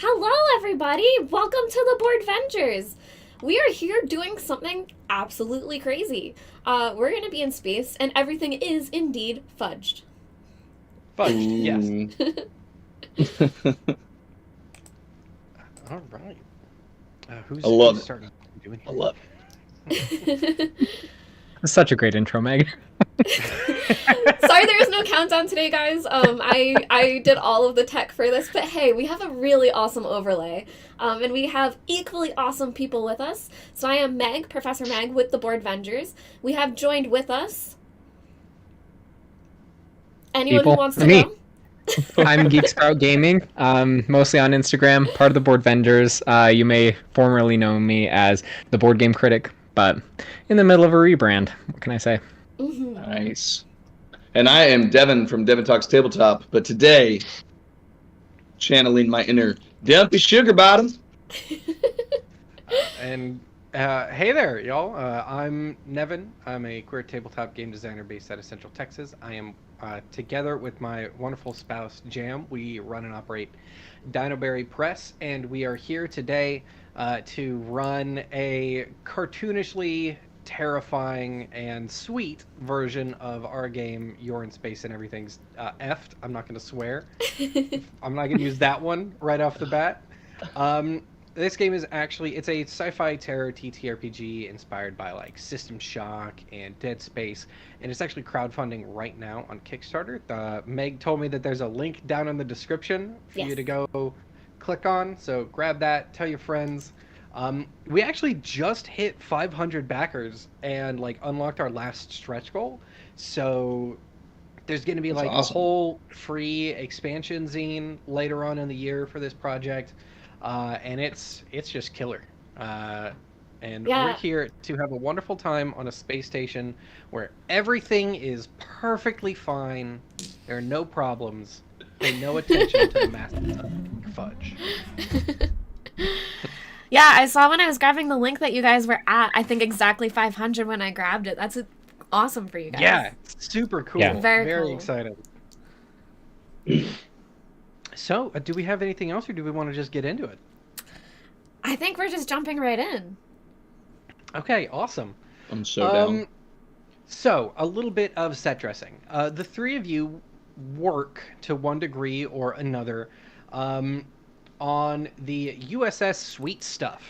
Hello, everybody! Welcome to the Boardvengers! We are here doing something absolutely crazy. We're going to be in space, and everything is indeed fudged. Fudged, yes. All right. Who's starting doing I love Sorry That's such a great intro, Meg. there was no countdown today, guys. I did all of the tech for this, but hey, we have a really awesome overlay. And we have equally awesome people with us. So I am Meg, Professor Meg, with the Boardvengers. We have joined with us... Anyone who wants to Me. go? I'm Geek Sprout Gaming, mostly on Instagram, part of the Boardvengers. You may formerly know me as the Board Game Critic, but in the middle of a rebrand. What can I say? Mm-hmm. Nice. And I am Devon from Devon Talks Tabletop, but today, channeling my inner dumpy sugar bottom. And hey there, y'all. I'm Nevin. I'm a queer tabletop game designer based out of Central Texas. I am together with my wonderful spouse, Jam. We run and operate Dinoberry Press, and we are here today to run a cartoonishly terrifying and sweet version of our game, You're in Space and Everything's Effed. I'm not going to swear. I'm not going to use that one right off the bat. This game is actually, it's a sci-fi terror TTRPG inspired by like System Shock and Dead Space, and it's actually crowdfunding right now on Kickstarter. Meg told me that there's a link down in the description for you to go click on, so grab that, tell your friends. We actually just hit 500 backers and like unlocked our last stretch goal, so there's going to be like a whole free expansion zine later on in the year for this project. And it's just killer. And we're here to have a wonderful time on a space station where everything is perfectly fine. There are no problems. Pay no attention to the massive fudge. Yeah, I saw when I was grabbing the link that you guys were at, I think exactly 500 when I grabbed it. That's awesome for you guys. Yeah, it's super cool. Yeah. Very cool. excited. So, do we have anything else, or do we want to just get into it? I think we're just jumping right in. Okay, awesome. I'm so down. So, a little bit of set dressing. The three of you work to one degree or another on the USS Sweet Stuff.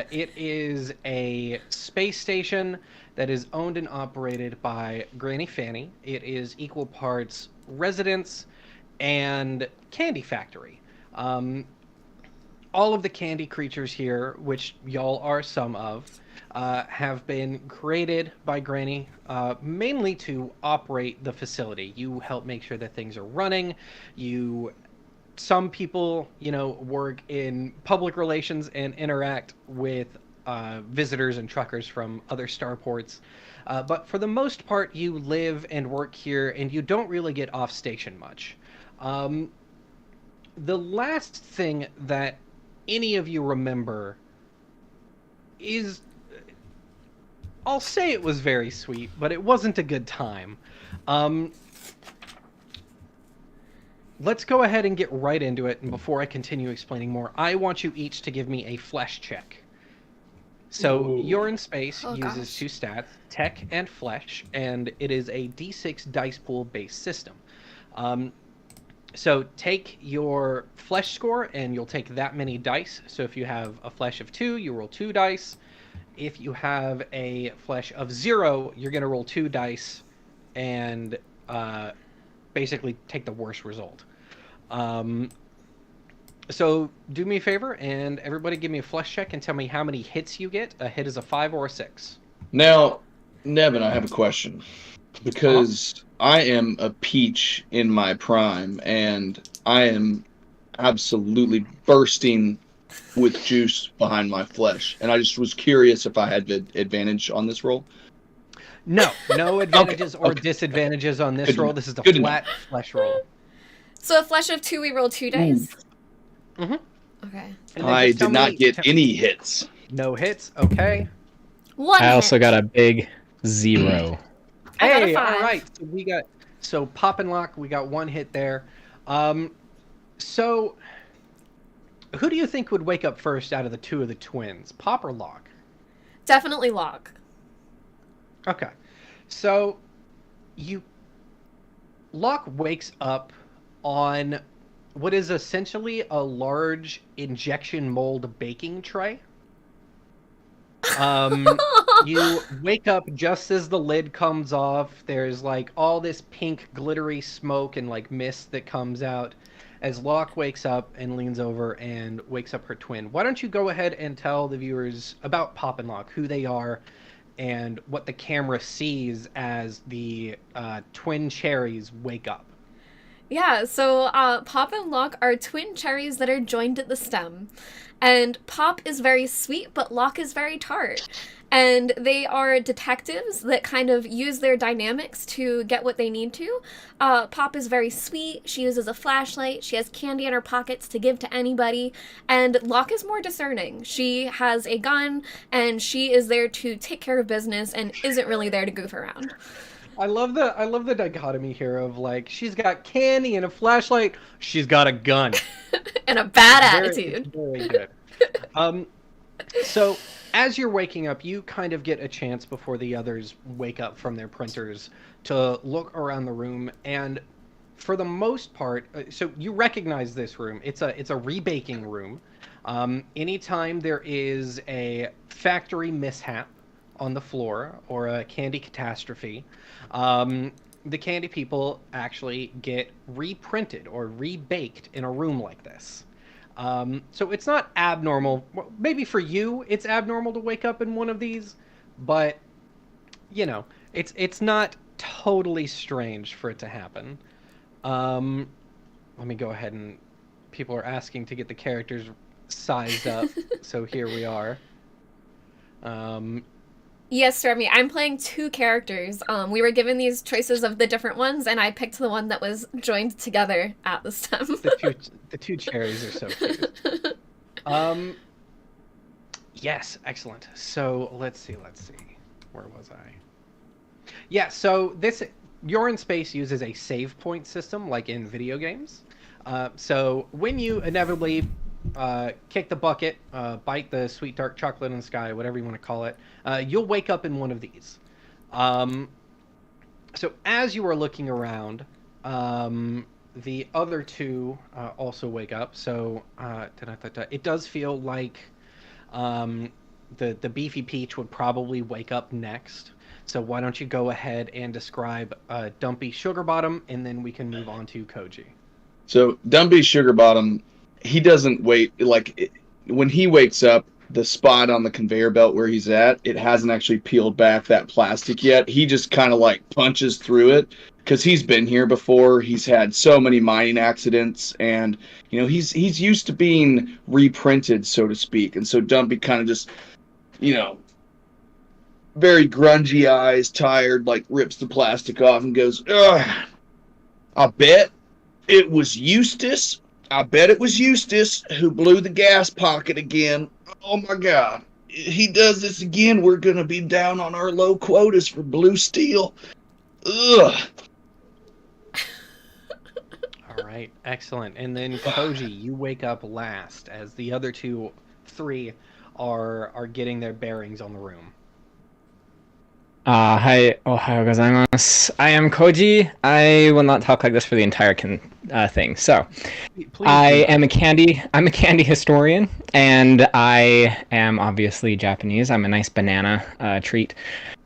It is a space station that is owned and operated by Granny Fanny. It is equal parts residence and candy factory. All of the candy creatures here, which y'all are some of, have been created by Granny mainly to operate the facility. You help make sure that things are running. Some people, work in public relations and interact with visitors and truckers from other starports. But for the most part, you live and work here, and you don't really get off station much. The last thing that any of you remember is, I'll say it was very sweet, but it wasn't a good time. Let's go ahead and get right into it, and before I continue explaining more, I want you each to give me a flesh check. So, You're in Space uses two stats, Tech and Flesh, and it is a D6 dice pool based system. So take your flesh score, and you'll take that many dice. So if you have a flesh of 2, you roll 2 dice. If you have a flesh of 0, you're going to roll 2 dice and basically take the worst result. So do me a favor, and everybody give me a flesh check and tell me how many hits you get. A hit is a 5 or a 6. Now, Nevin, I have a question. Because I am a peach in my prime, and I am absolutely bursting with juice behind my flesh. And I just was curious if I had advantage on this roll. No advantages or disadvantages on this roll. This is a flat flesh roll. So a flesh of 2, we roll 2 dice? Mm-hmm. Okay. I did not get any hits. No hits, okay. One I hit. also got a big 0. I got a Hey, 5. all right. So pop and lock, we got 1 hit there. So who do you think would wake up first out of the two of the twins, Pop or Locke? Definitely Locke. Okay. So, Locke wakes up on what is essentially a large injection mold baking tray. You wake up just as the lid comes off. There's like all this pink glittery smoke and like mist that comes out as Locke wakes up and leans over and wakes up her twin. Why don't you go ahead and tell the viewers about Pop and Locke, who they are, and what the camera sees as the twin cherries wake up. Yeah, so Pop and Locke are twin cherries that are joined at the stem. And Pop is very sweet, but Locke is very tart. And they are detectives that kind of use their dynamics to get what they need to. Pop is very sweet. She uses a flashlight. She has candy in her pockets to give to anybody. And Locke is more discerning. She has a gun, and she is there to take care of business and isn't really there to goof around. I love the dichotomy here of like she's got candy and a flashlight, she's got a gun And a bad Very- attitude. Very good. So as you're waking up, you kind of get a chance before the others wake up from their printers to look around the room, and for the most part, so you recognize this room. It's a rebaking room. Anytime there is a factory mishap on the floor or a candy catastrophe, the candy people actually get reprinted or rebaked in a room like this. So it's not abnormal. Well, maybe for you it's abnormal to wake up in one of these, but you know, it's not totally strange for it to happen. Let me go ahead and people are asking to get the characters sized up. So here we are. Yes, Remy, I'm playing two characters. We were given these choices of the different ones, and I picked the one that was joined together at the stem. The two cherries are so cute. Yes, excellent. So let's see. Where was I? Yeah, so You're in Space uses a save point system like in video games. So when you inevitably kick the bucket, bite the sweet dark chocolate in the sky, whatever you want to call it, you'll wake up in one of these. So as you are looking around, the other two also wake up. So it does feel like the beefy peach would probably wake up next. So why don't you go ahead and describe Dumpy Sugar Bottom, and then we can move on to Koji. So Dumpy Sugar Bottom, he doesn't wait. When he wakes up, the spot on the conveyor belt where he's at, it hasn't actually peeled back that plastic yet. He just kind of like punches through it because he's been here before. He's had so many mining accidents, and you know he's used to being reprinted, so to speak. And so Dumpy kind of just, you know, very grungy eyes, tired, like rips the plastic off and goes, "Ugh, I bet it was Eustace. I bet it was Eustace who blew the gas pocket again. Oh my God. He does this again. We're going to be down on our low quotas for blue steel. Ugh." All right, excellent. And then Koji, you wake up last as the other three are getting their bearings on the room. Hi, ohayo gozaimasu. I am Koji. I will not talk like this for the entire thing. So, Please I do. am I'm a candy historian, and I am obviously Japanese. I'm a nice banana treat.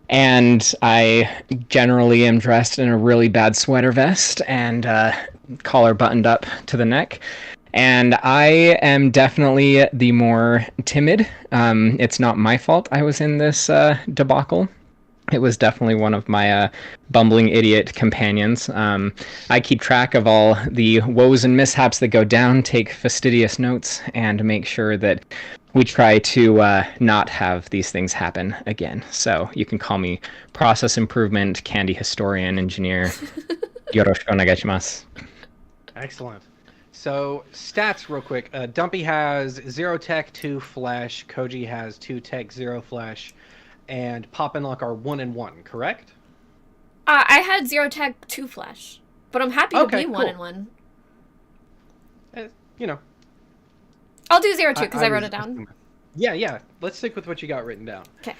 And I generally am dressed in a really bad sweater vest and collar buttoned up to the neck. And I am definitely the more timid. It's not my fault I was in this debacle. It was definitely one of my bumbling idiot companions. I keep track of all the woes and mishaps that go down, take fastidious notes, and make sure that we try to not have these things happen again. So you can call me process improvement, candy historian, engineer. Yoroshiku onegaishimasu. Excellent. So stats real quick. Dumpy has 0 tech, 2 flesh. Koji has 2 tech, 0 flesh. And Pop and Locke are 1 and 1, correct? I had 0 tech, 2 flesh, but I'm happy to Okay, be 1 cool. and 1. You know. I'll do 0 too, because I wrote it down. Yeah. Let's stick with what you got written down. Okay.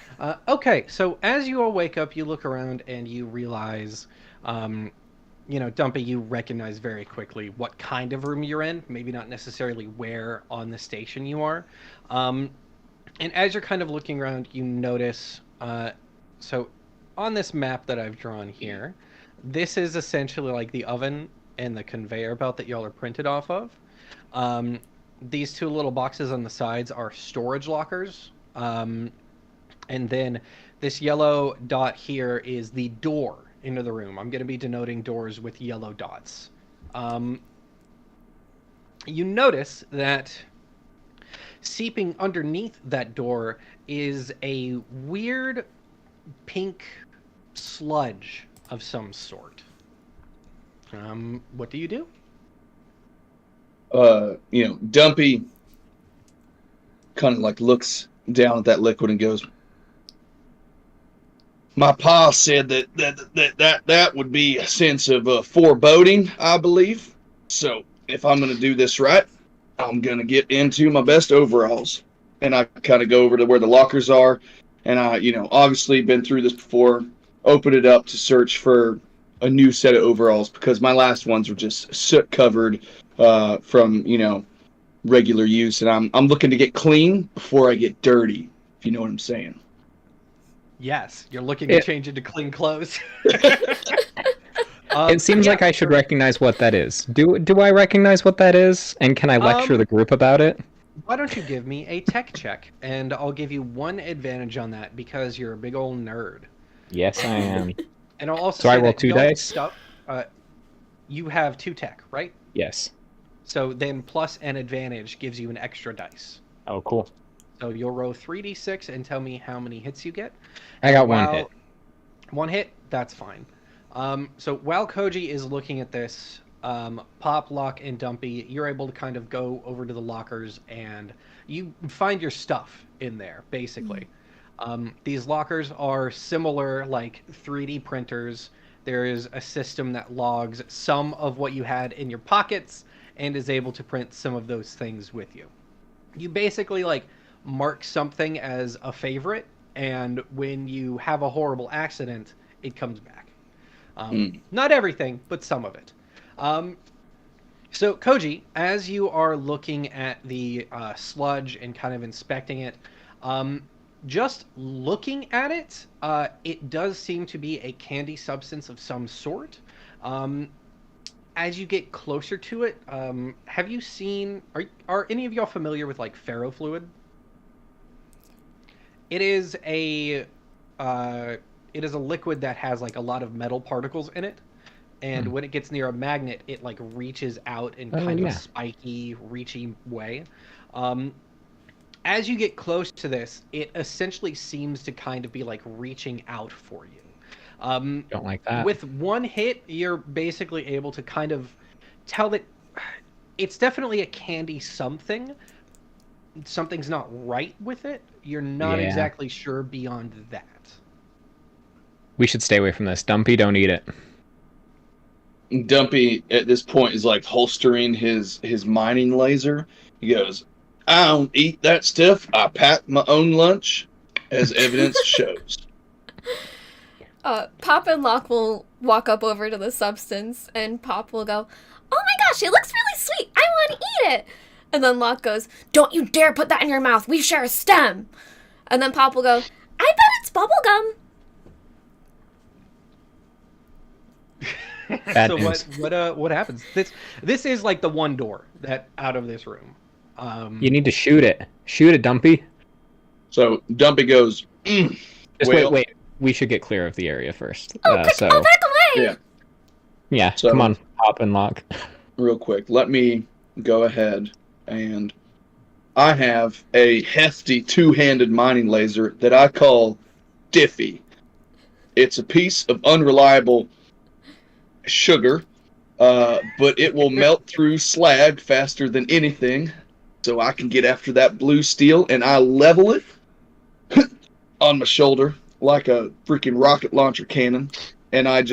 Okay, so as you all wake up, you look around and you realize, Dumpy, you recognize very quickly what kind of room you're in. Maybe not necessarily where on the station you are. And as you're kind of looking around, you notice, so on this map that I've drawn here, this is essentially like the oven and the conveyor belt that y'all are printed off of. These two little boxes on the sides are storage lockers. And then this yellow dot here is the door into the room. I'm going to be denoting doors with yellow dots. You notice that seeping underneath that door is a weird pink sludge of some sort. What do you do? Dumpy kind of like looks down at that liquid and goes, my pa said that would be a sense of foreboding, I believe. So if I'm going to do this right, I'm going to get into my best overalls. And I kind of go over to where the lockers are. And I, obviously been through this before, open it up to search for a new set of overalls because my last ones were just soot covered from, regular use. And I'm looking to get clean before I get dirty, if you know what I'm saying. Yes, you're looking to change into clean clothes. It seems like I should recognize what that is. Do I recognize what that is? And can I lecture the group about it? Why don't you give me a tech check, and I'll give you 1 advantage on that because you're a big old nerd. Yes, I am. And I'll also so say I roll 2 dice? Stuff, you have 2 tech, right? Yes. So then plus an advantage gives you an extra dice. Oh, cool. So you'll roll 3d6 and tell me how many hits you get. I got 1 hit. 1 hit? That's fine. So while Koji is looking at this, Pop, Lock, and Dumpy, you're able to kind of go over to the lockers and you find your stuff in there, basically. These lockers are similar, like 3D printers. There is a system that logs some of what you had in your pockets and is able to print some of those things with you. You basically, mark something as a favorite, and when you have a horrible accident, it comes back. Not everything, but some of it. So, Koji, as you are looking at the sludge and kind of inspecting it, just looking at it, it does seem to be a candy substance of some sort. As you get closer to it, have you seen... Are any of y'all familiar with, ferrofluid? It is a liquid that has, a lot of metal particles in it. And when it gets near a magnet, it reaches out in kind of a spiky, reachy way. As you get close to this, it essentially seems to kind of be reaching out for you. Don't like that. With 1 hit, you're basically able to kind of tell that it's definitely a candy something. Something's not right with it. You're not exactly sure beyond that. We should stay away from this. Dumpy, don't eat it. Dumpy at this point is holstering his mining laser. He goes, I don't eat that stuff. I pack my own lunch, as evidence shows. Pop and Locke will walk up over to the substance, and Pop will go, oh my gosh, it looks really sweet. I want to eat it. And then Locke goes, don't you dare put that in your mouth. We share a stem. And then Pop will go, I bet it's bubble gum. Bad So news. what happens? This is the one door that out of this room. You need to shoot it. Shoot it, Dumpy. So Dumpy goes, Just well, wait. We should get clear of the area first. Oh, back away. Yeah, So- come on, Pop and Lock. real quick, let me go ahead and I have a hefty 2-handed mining laser that I call Diffie. It's a piece of unreliable sugar, but it will melt through slag faster than anything, so I can get after that blue steel, and I level it on my shoulder like a freaking rocket launcher cannon, and I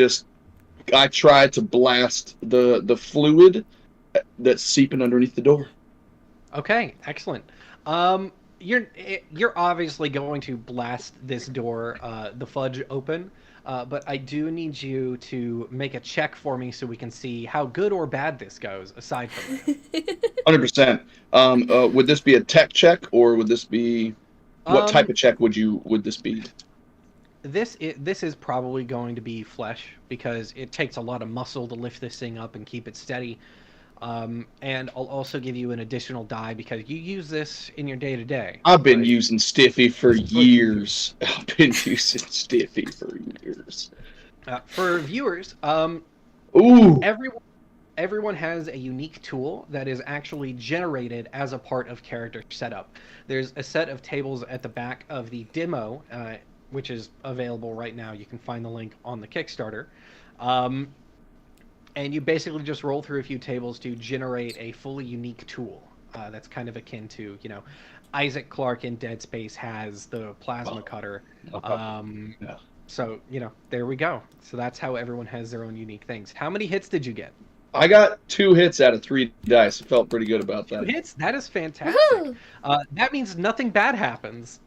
try to blast the fluid that's seeping underneath the door. Okay, excellent. You're obviously going to blast this door, the fudge open, but I do need you to make a check for me so we can see how good or bad this goes. Aside from that, 100%. Would this be a tech check, or would this be what type um, of check would this be? this is probably going to be flesh because it takes a lot of muscle to lift this thing up and keep it steady. And I'll also give you an additional die because you use this in your day to day. I've been using Stiffy for years. I've been using Stiffy for years. For viewers, Ooh, everyone has a unique tool that is actually generated as a part of character setup. There's a set of tables at the back of the demo, which is available right now. You can find the link on the Kickstarter. And you basically just roll through a few tables to generate a fully unique tool. That's kind of akin to, Isaac Clarke in Dead Space has the plasma cutter. yeah. So, there we go. So that's how everyone has their own unique things. How many hits did you get? I got 2 hits out of 3 dice. I felt pretty good about that. 2 hits? That is fantastic. Woohoo! That means nothing bad happens.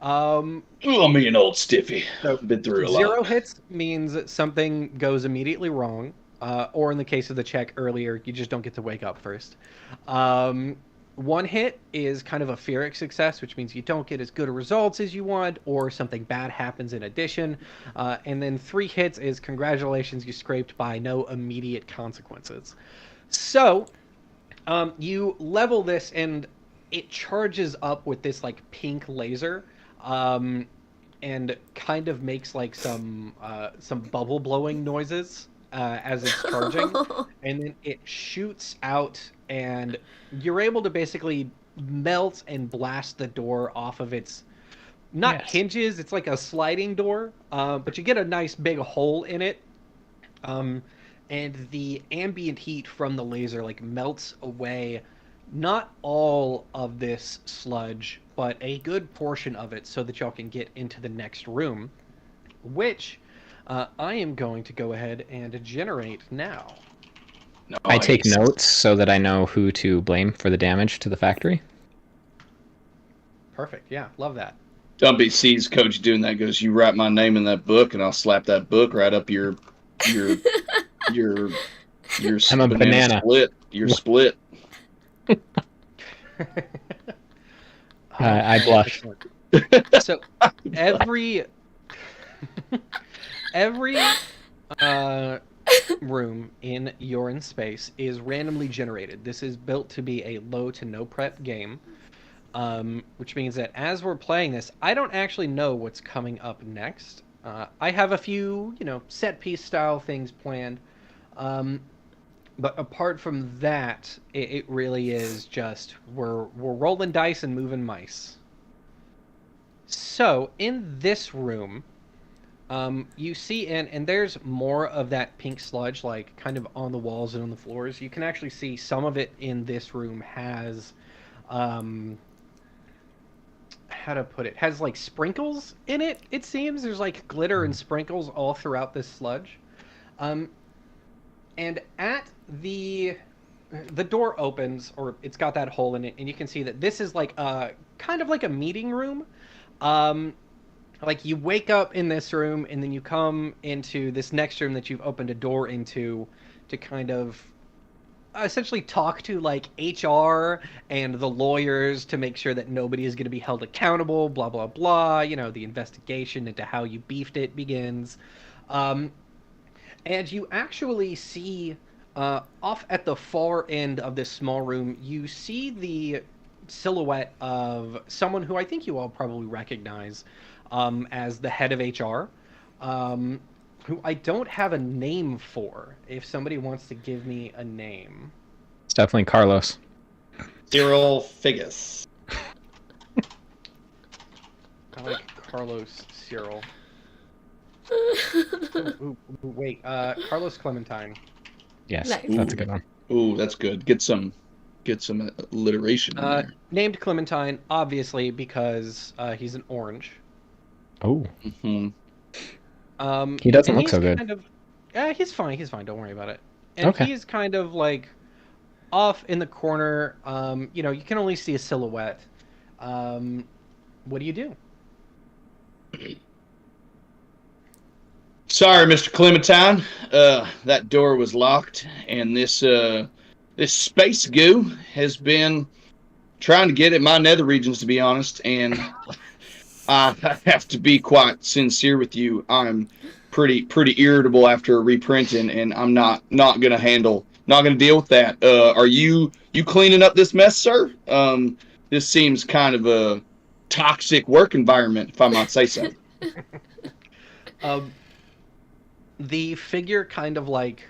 Oh, me and old Stiffy. So Been through a lot. 0 hits means something goes immediately wrong. Or in the case of the check earlier, you just don't get to wake up first. 1 hit is kind of a Pyrrhic success, which means you don't get as good a results as you want, or something bad happens in addition. And then 3 hits is congratulations, you scraped by no immediate consequences. So, you level this and it charges up with this like pink laser, and kind of makes like some bubble blowing noises. As it's charging, and then it shoots out, and you're able to basically melt and blast the door off of its hinges. It's like a sliding door, but you get a nice big hole in it, and the ambient heat from the laser like melts away not all of this sludge, but a good portion of it, so that y'all can get into the next room, which I am going to go ahead and generate now. Nice. I take notes so that I know who to blame for the damage to the factory. Perfect. Yeah, love that. Dumpy sees Coach doing that. Goes, you write my name in that book, and I'll slap that book right up your I'm a banana. Split. Your split. I blush. So every room in Yorin space is randomly generated. This is built to be a low to no prep game, which means that as we're playing this, I don't actually know what's coming up next. I have a few, set piece style things planned, but apart from that, it really is just we're rolling dice and moving mice. So in this room, you see and there's more of that pink sludge, like kind of on the walls and on the floors. You can actually see some of it in this room has, how to put it, has like sprinkles in it. It seems there's like glitter and sprinkles all throughout this sludge. And at the door opens, or it's got that hole in it, and you can see that this is like kind of like a meeting room. Like you wake up in this room, and then you come into this next room that you've opened a door into to kind of essentially talk to like HR and the lawyers to make sure that nobody is going to be held accountable, blah, blah, blah. The investigation into how you beefed it begins. And you actually see off at the far end of this small room, you see the silhouette of someone who I think you all probably recognize as the head of HR, who I don't have a name for. If somebody wants to give me a name. It's definitely Carlos. Cyril Figgis. I like Carlos Cyril. Ooh, wait, Carlos Clementine. Yes, Nice. that's a good one. Ooh, that's good. Get some alliteration in there. Named Clementine, obviously, because he's an orange. Oh, Mm-hmm. he doesn't and look he's so good. kind of, he's fine. He's fine. Don't worry about it. And Okay. he's kind of like off in the corner, you can only see a silhouette. What do you do? Sorry, Mr. Clementine. That door was locked, and this space goo has been trying to get at my nether regions, to be honest, and I have to be quite sincere with you. I'm pretty irritable after reprinting, and I'm not gonna deal with that. Are you cleaning up this mess, sir? This seems kind of a toxic work environment, if I might say so. The figure kind of like,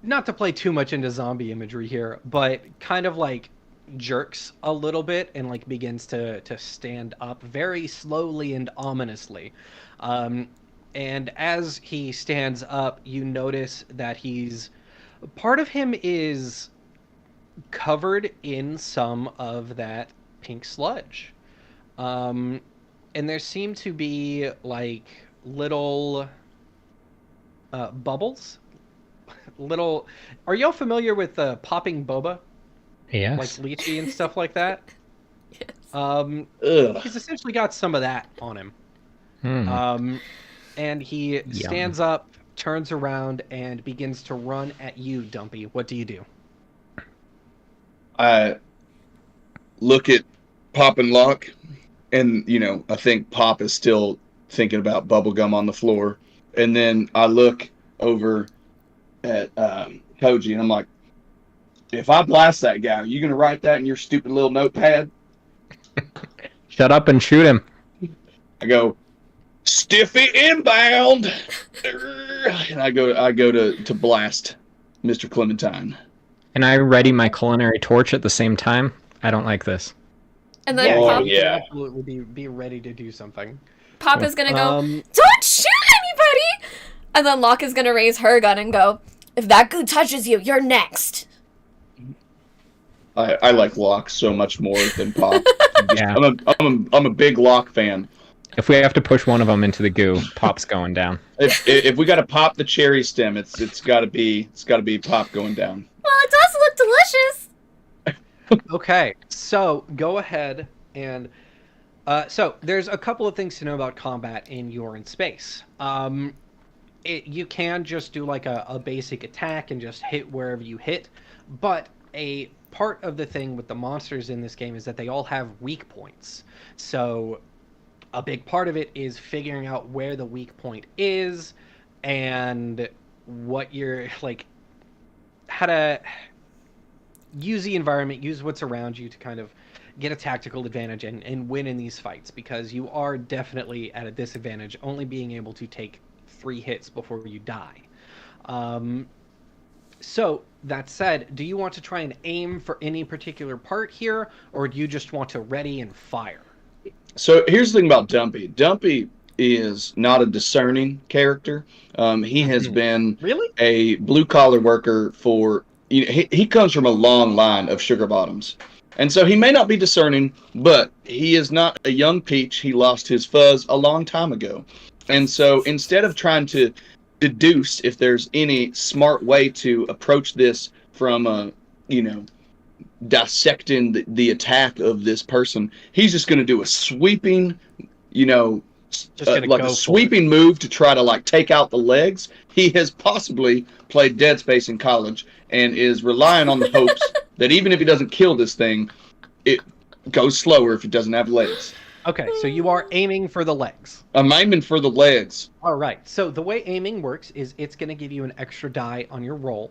not to play too much into zombie imagery here, but kind of like jerks a little bit and like begins to stand up very slowly and ominously. And as he stands up, you notice that part of him is covered in some of that pink sludge. And there seem to be like little bubbles. Are y'all familiar with popping boba? Yes. Like lychee and stuff like that? Yes. He's essentially got some of that on him. And he stands up, turns around, and begins to run at you, Dumpy. What do you do? I look at Pop and Lock, and, I think Pop is still thinking about bubblegum on the floor. And then I look over at Koji, and I'm like, if I blast that guy, are you going to write that in your stupid little notepad? Shut up and shoot him. I go, Stiffy inbound! And I go to blast Mr. Clementine. And I ready my culinary torch at the same time. I don't like this. And then Pop, Absolutely be ready to do something. Pop is gonna go, don't shoot anybody! And then Locke is gonna raise her gun and go, if that goo touches you, you're next. I like Locke so much more than Pop. Yeah. I'm a big Locke fan. If we have to push one of them into the goo, Pop's going down. If we got to pop the cherry stem, it's got to be Pop going down. Well, it does look delicious. Okay, so go ahead and so there's a couple of things to know about combat in You're in Space. You can just do like a basic attack and just hit wherever you hit, but a part of the thing with the monsters in this game is that they all have weak points. So a big part of it is figuring out where the weak point is and what you're like, how to use the environment, use what's around you to kind of get a tactical advantage and win in these fights, because you are definitely at a disadvantage only being able to take 3 hits before you die. So that said, do you want to try and aim for any particular part here, or do you just want to ready and fire? So here's the thing about Dumpy. Dumpy is not a discerning character. He has been a blue-collar worker for... he comes from a long line of sugar bottoms. And so he may not be discerning, but he is not a young peach. He lost his fuzz a long time ago. And so instead of trying to deduce if there's any smart way to approach this from, dissecting the attack of this person, he's just going to do a sweeping, a sweeping move to try to take out the legs. He has possibly played Dead Space in college and is relying on the hopes that even if he doesn't kill this thing, it goes slower if it doesn't have legs. Okay, so you are aiming for the legs. I'm aiming for the legs. All right, so the way aiming works is it's going to give you an extra die on your roll.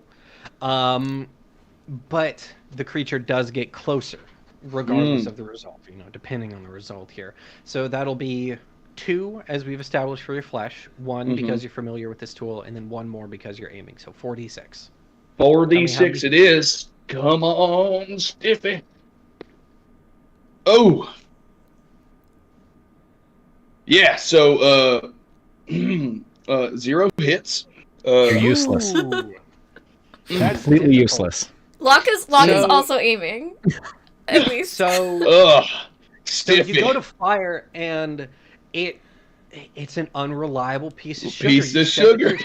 But the creature does get closer, regardless of the result, depending on the result here. So that'll be 2, as we've established, for your flesh, 1 because you're familiar with this tool, and then 1 more because you're aiming. So 4d6. 4d6 it is. Come on, Stiffy. Oh. Yeah, so 0 hits. You're useless. That's completely useless. Locke is also aiming. At least. So Stiffy. you go to fire, and it's an unreliable piece of sugar. Piece of sugar.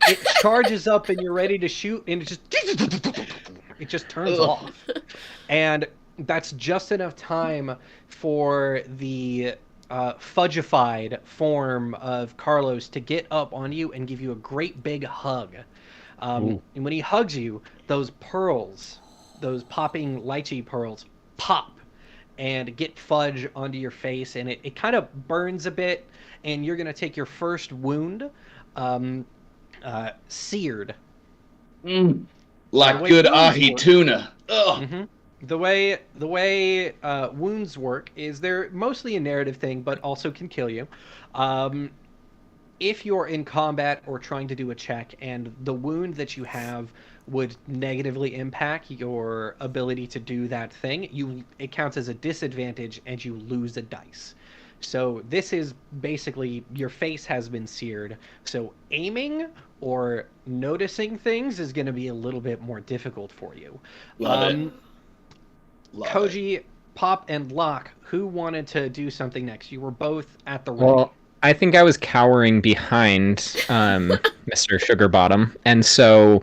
it charges up and you're ready to shoot, and it just turns off. And that's just enough time for the fudgified form of Carlos to get up on you and give you a great big hug. And when he hugs you, those pearls, those popping lychee pearls, pop and get fudge onto your face, and it kind of burns a bit, and you're going to take your first wound, seared. Like good ahi tuna. Ugh. Mm-hmm. The way wounds work is they're mostly a narrative thing, but also can kill you. If you're in combat or trying to do a check and the wound that you have would negatively impact your ability to do that thing, it counts as a disadvantage and you lose a dice. So this is basically your face has been seared. So aiming or noticing things is going to be a little bit more difficult for you. Love it. Koji, Pop, and Locke, who wanted to do something next? You were both at the ready. Well, I think I was cowering behind Mr. Sugarbottom, and so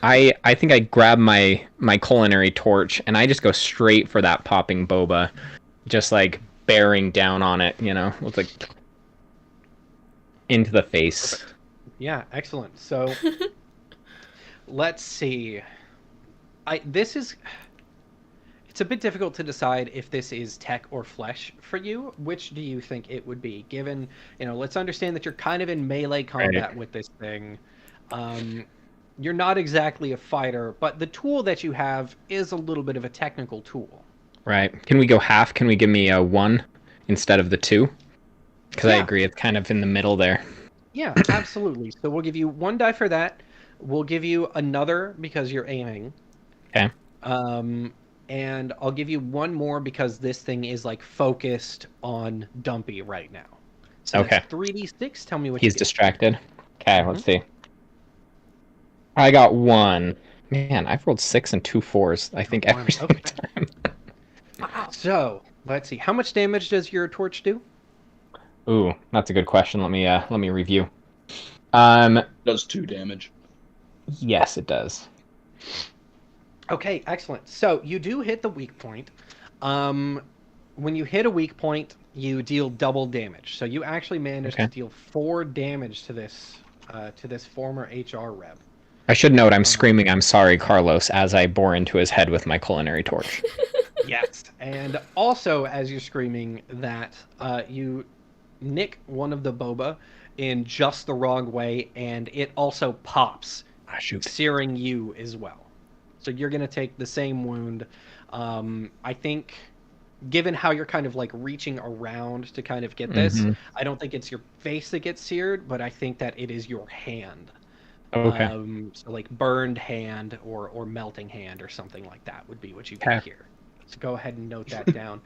I think I grab my culinary torch and I just go straight for that popping boba, just like bearing down on it, with like into the face. Perfect. Yeah, excellent. So let's see. It's a bit difficult to decide if this is tech or flesh for you. Which do you think it would be? Given, let's understand that you're kind of in melee combat with this thing. You're not exactly a fighter, but the tool that you have is a little bit of a technical tool. Right. Can we go half? Can we give me a 1 instead of the 2? Because I agree, it's kind of in the middle there. Yeah, absolutely. So we'll give you 1 die for that. We'll give you another because you're aiming. Okay. And I'll give you 1 more because this thing is like focused on Dumpy right now. So okay. That's 3d6. Tell me what He's you get. distracted. Okay, let's see. I got 1. Man, I've rolled 6 and 2 4s, I think, every single time. Wow. So, let's see. How much damage does your torch do? Ooh, that's a good question. Let me review. Does 2 damage. Yes, it does. Okay, excellent. So, you do hit the weak point. When you hit a weak point, you deal double damage. So, you actually managed to deal 4 damage to this former HR rep. I should note I'm screaming, "I'm sorry, Carlos," as I bore into his head with my culinary torch. Yes, and also as you're screaming that, you nick one of the boba in just the wrong way, and it also pops, searing you as well. So you're going to take the same wound. I think, given how you're kind of like reaching around to kind of get this, I don't think it's your face that gets seared, but I think that it is your hand. Okay. So like burned hand or melting hand or something like that would be what you get here. So go ahead and note that down.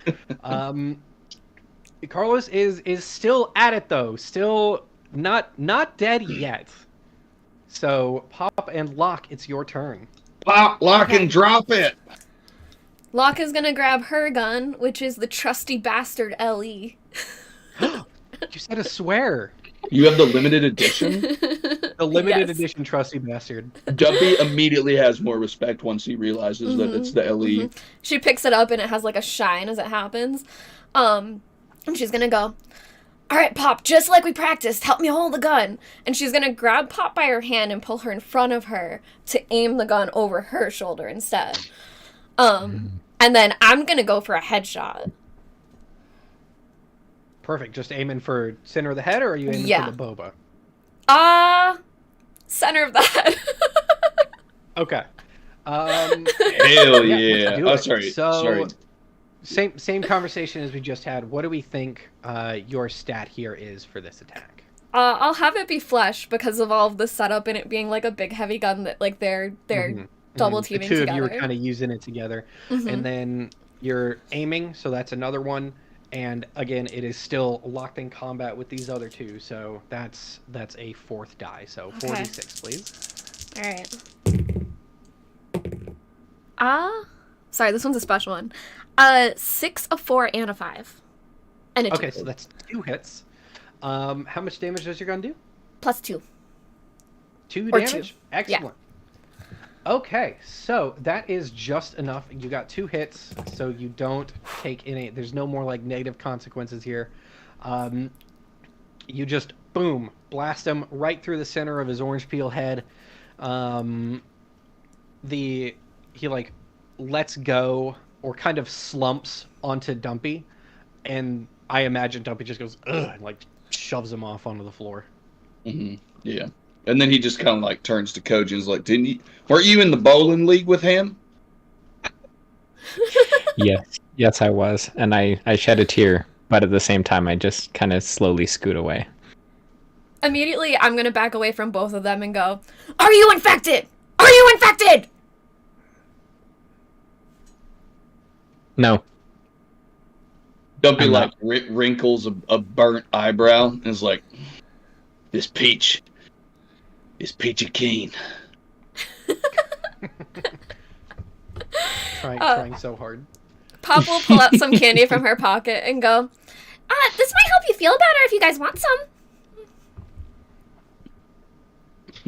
Carlos is still at it though, still not dead yet. So Pop and Locke, it's your turn. Pop, lock, and drop it. Locke is gonna grab her gun, which is the trusty bastard LE. You said a swear. You have the limited edition? The limited edition trusty bastard. Dumpy immediately has more respect once he realizes that it's the LE. She picks it up and it has like a shine as it happens. And she's gonna go, "All right, Pop, just like we practiced, help me hold the gun." And she's gonna grab Pop by her hand and pull her in front of her to aim the gun over her shoulder instead. And then I'm gonna go for a headshot. Perfect. Just aiming for center of the head, or are you aiming for the boba? Center of the head. Okay. Hell yeah. Do Oh, it. sorry. Same conversation as we just had. What do we think your stat here is for this attack? I'll have it be flesh because of all of the setup and it being like a big heavy gun that like they're double teaming the two together. of you were kind of using it together, and then you're aiming, so that's another one. And again, it is still locked in combat with these other two, so that's a 4th die. So 46, please. All right. Sorry, this one's a special one. 6, a 4, and a 5. And a 2. Okay, so that's 2 hits. How much damage does your gun do? +2. 2 Or damage? 2. Excellent. Okay, so that is just enough. You got 2 hits, so you don't take any... There's no more, like, negative consequences here. You just, boom, blast him right through the center of his orange peel head. He, like, lets go or kind of slumps onto Dumpy, and I imagine Dumpy just goes, ugh, and, like, shoves him off onto the floor. Mm-hmm. Yeah. And then he just kind of like turns to Koji and is like, weren't you in the bowling league with him? Yes, I was. And I shed a tear, but at the same time, I just kind of slowly scoot away. Immediately, I'm going to back away from both of them and go, "Are you infected? Are you infected?" No. Dumpy like wrinkles a burnt eyebrow and is like, this peach is peachy keen. Trying so hard. Pop will pull out some candy from her pocket and go, "This might help you feel better if you guys want some."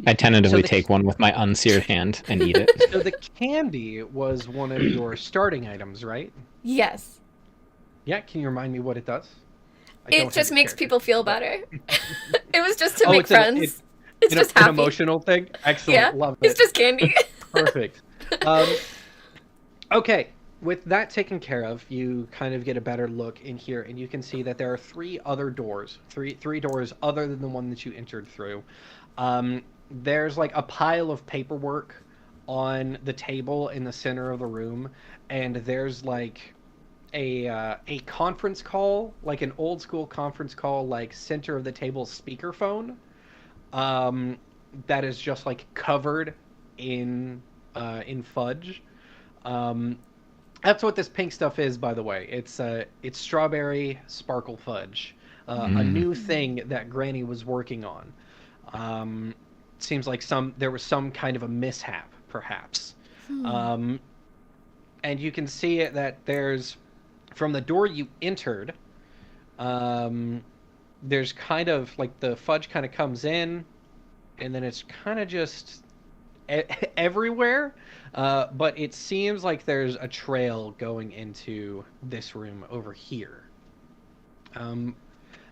I tentatively take one with my unseared hand and eat it. So the candy was one of your starting items, right? Yes. Yeah, can you remind me what it does? It just makes people feel better. It was just to make friends. It's just an happy. Emotional thing? Excellent. Yeah, Love it. it's just candy. Perfect. Okay, with that taken care of, you kind of get a better look in here, and you can see that there are 3 other doors. Three doors other than the one that you entered through. There's like a pile of paperwork on the table in the center of the room, and there's like a conference call, like an old school conference call, like center of the table speakerphone. That is just like covered in fudge. That's what this pink stuff is, by the way. It's strawberry sparkle fudge, a new thing that Granny was working on. Seems like there was some kind of a mishap, perhaps. And you can see it that there's, from the door you entered, there's kind of like the fudge kind of comes in, and then it's kind of just everywhere. But it seems like there's a trail going into this room over here.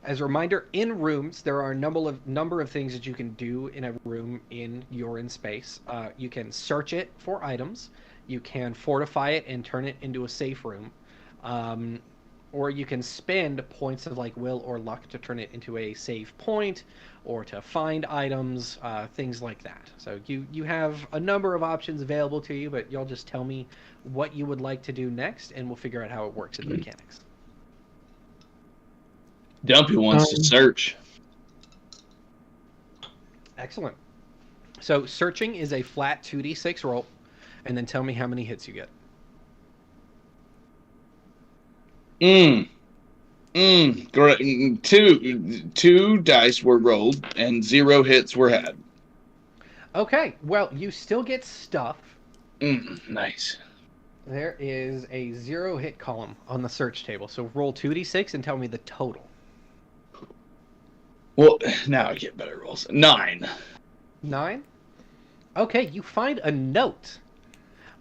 As a reminder, in rooms, there are a number of things that you can do in a room in your space. You can search it for items. You can fortify it and turn it into a safe room. Or you can spend points of like will or luck to turn it into a save point, or to find items, things like that. So you have a number of options available to you, but y'all just tell me what you would like to do next, and we'll figure out how it works in the mechanics. Dumpy wants to search. Excellent. So searching is a flat 2d6 roll, and then tell me how many hits you get. Great. Two dice were rolled and 0 hits were had. Okay, well, you still get stuff. Nice. There is a 0 hit column on the search table, so roll 2d6 and tell me the total. Well, now I get better rolls. 9. 9? Okay, you find a note.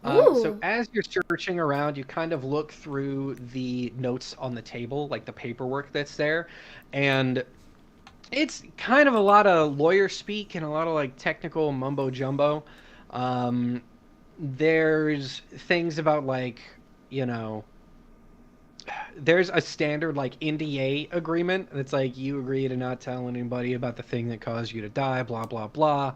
So as you're searching around, you kind of look through the notes on the table, like the paperwork that's there, and it's kind of a lot of lawyer speak and a lot of like technical mumbo jumbo. There's things about like, there's a standard like NDA agreement that's like, you agree to not tell anybody about the thing that caused you to die, blah blah blah.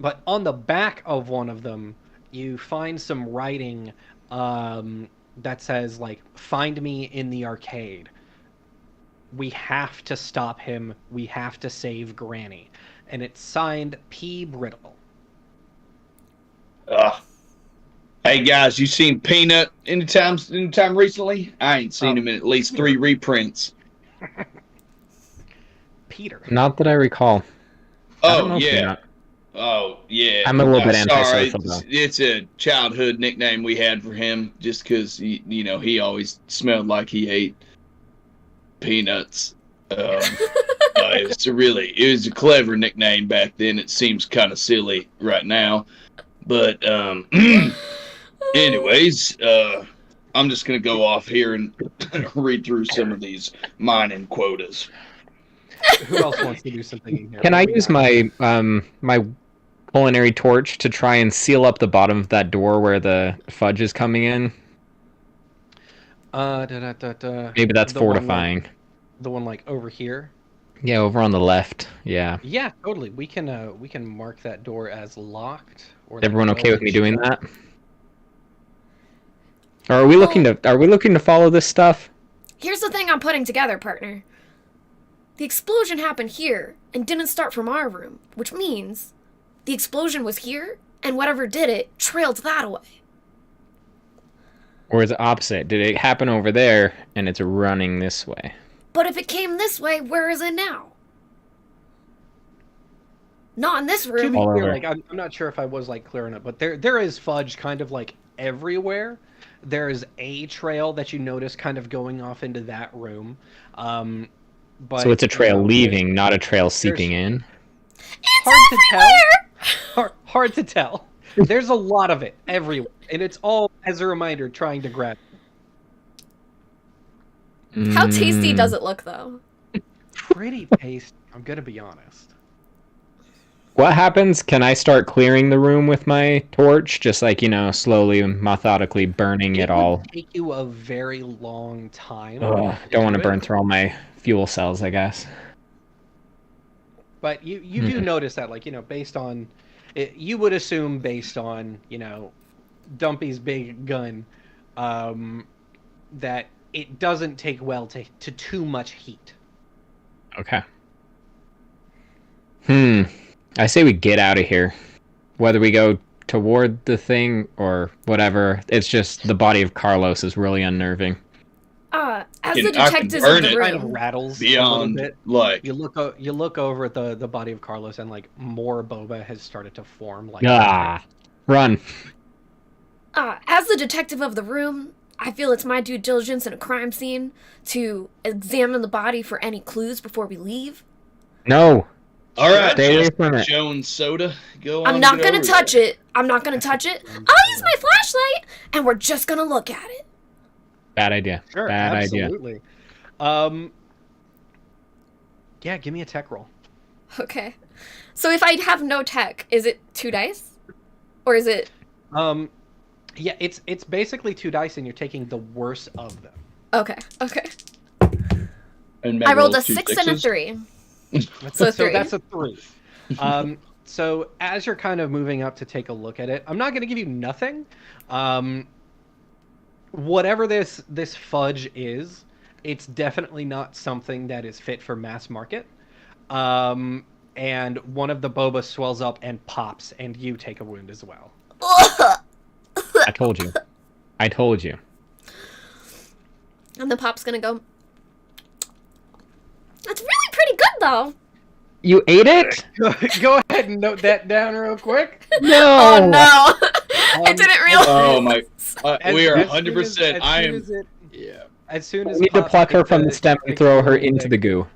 But on the back of one of them, you find some writing that says, like, find me in the arcade. We have to stop him. We have to save Granny. And it's signed P. Brittle. Hey, guys, you seen Peanut anytime recently? I ain't seen him in at least 3 reprints. Peter. Not that I recall. Oh, yeah. Oh, yeah. I'm a little bit antisocial, though. It's a childhood nickname we had for him just because, he always smelled like he ate peanuts. It was a clever nickname back then. It seems kind of silly right now. But, anyways, I'm just going to go off here and read through some of these mining quotas. Who else wants to do something in here? Can I use my my culinary torch to try and seal up the bottom of that door where the fudge is coming in? Maybe that's fortifying. The one like over here. Yeah, over on the left. Yeah. Yeah, totally. We can mark that door as locked. Or Is everyone okay with me doing that? Or are we looking to follow this stuff? Here's the thing I'm putting together, partner. The explosion happened here and didn't start from our room, which means the explosion was here and whatever did it trailed that away. Or is it opposite? Did it happen over there and it's running this way? But if it came this way, where is it now? Not in this To room. be All clear, over. like I'm not sure if I was like clear enough, but there is fudge kind of like everywhere. There is a trail that you notice kind of going off into that room. But So it's a trail leaving, not a trail seeping in. Hard to tell. Hard to tell. There's a lot of it everywhere, and it's all as a reminder trying to grab. How tasty does it look, though? Pretty tasty. I'm gonna be honest. What happens? Can I start clearing the room with my torch? Just like, slowly and methodically burning it all. Would take you a very long time. Ugh, don't want to burn through all my fuel cells, I guess. But you do notice that, like, based on... you would assume based on, Dumpy's big gun, that it doesn't take well to too much heat. Okay. I say we get out of here. Whether we go toward the thing or whatever, it's just the body of Carlos is really unnerving. As the I can detectives burn in the it. Kind of room, rattles Beyond, a little bit. like, You look over at the body of Carlos, and like more boba has started to form. Like Run. as the detective of the room, I feel it's my due diligence in a crime scene to examine the body for any clues before we leave. No. all right, Stay away from it. Jones Soda, go on. I'm not get gonna over touch there. it. I'm not gonna touch it. I'll use my flashlight, and we're just gonna look at it. Bad idea. Sure, Bad idea. absolutely. Yeah, give me a tech roll. Okay. So if I have no tech, is it 2 dice? Or is it... Yeah, it's basically 2 dice, and you're taking the worst of them. Okay. And I rolled a two 6 and a sixes. 3. So 3. That's a 3. So as you're kind of moving up to take a look at it, I'm not going to give you nothing. Whatever this fudge is, it's definitely not something that is fit for mass market. And one of the boba swells up and pops, and you take a wound as well. I told you. And the pop's gonna go... That's really pretty good, though. You ate it? Go ahead and note that down real quick. No. Oh, no. I didn't realize. Oh my! We are As soon 100%. as I soon am. as it- Yeah. As soon as We need to Pop pluck her takes from a- the stem and takes throw a her little into the bit, goo.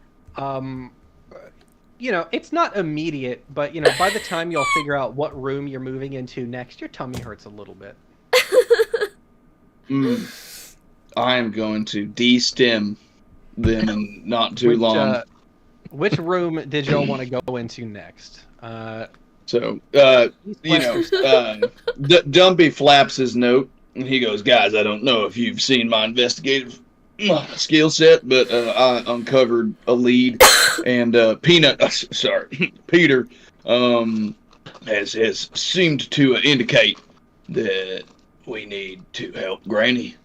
It's not immediate, but by the time you'll figure out what room you're moving into next, your tummy hurts a little bit. I am going to de-stem them in not too long. Which room did y'all want to go into next? Dumpy flaps his note, and he goes, "Guys, I don't know if you've seen my investigative skill set, but I uncovered a lead, and Peter, has seemed to indicate that we need to help Granny,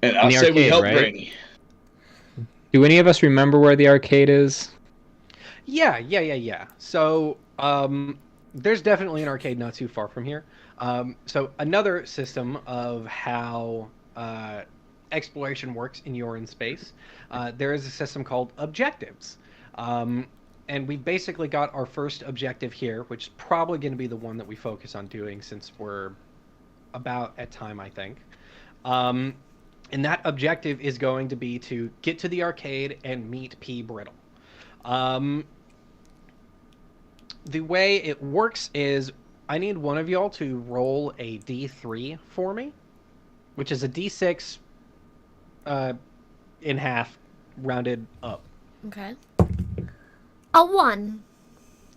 and I the say we arcade, help right? Granny." Do any of us remember where the arcade is? Yeah. So, there's definitely an arcade not too far from here. So another system of how exploration works in your in space, there is a system called objectives. And we basically got our first objective here, which is probably going to be the one that we focus on doing since we're about at time, I think. And that objective is going to be to get to the arcade and meet P. Brittle. The way it works is I need one of y'all to roll a D3 for me, which is a D6 in half, rounded up. Okay. A 1.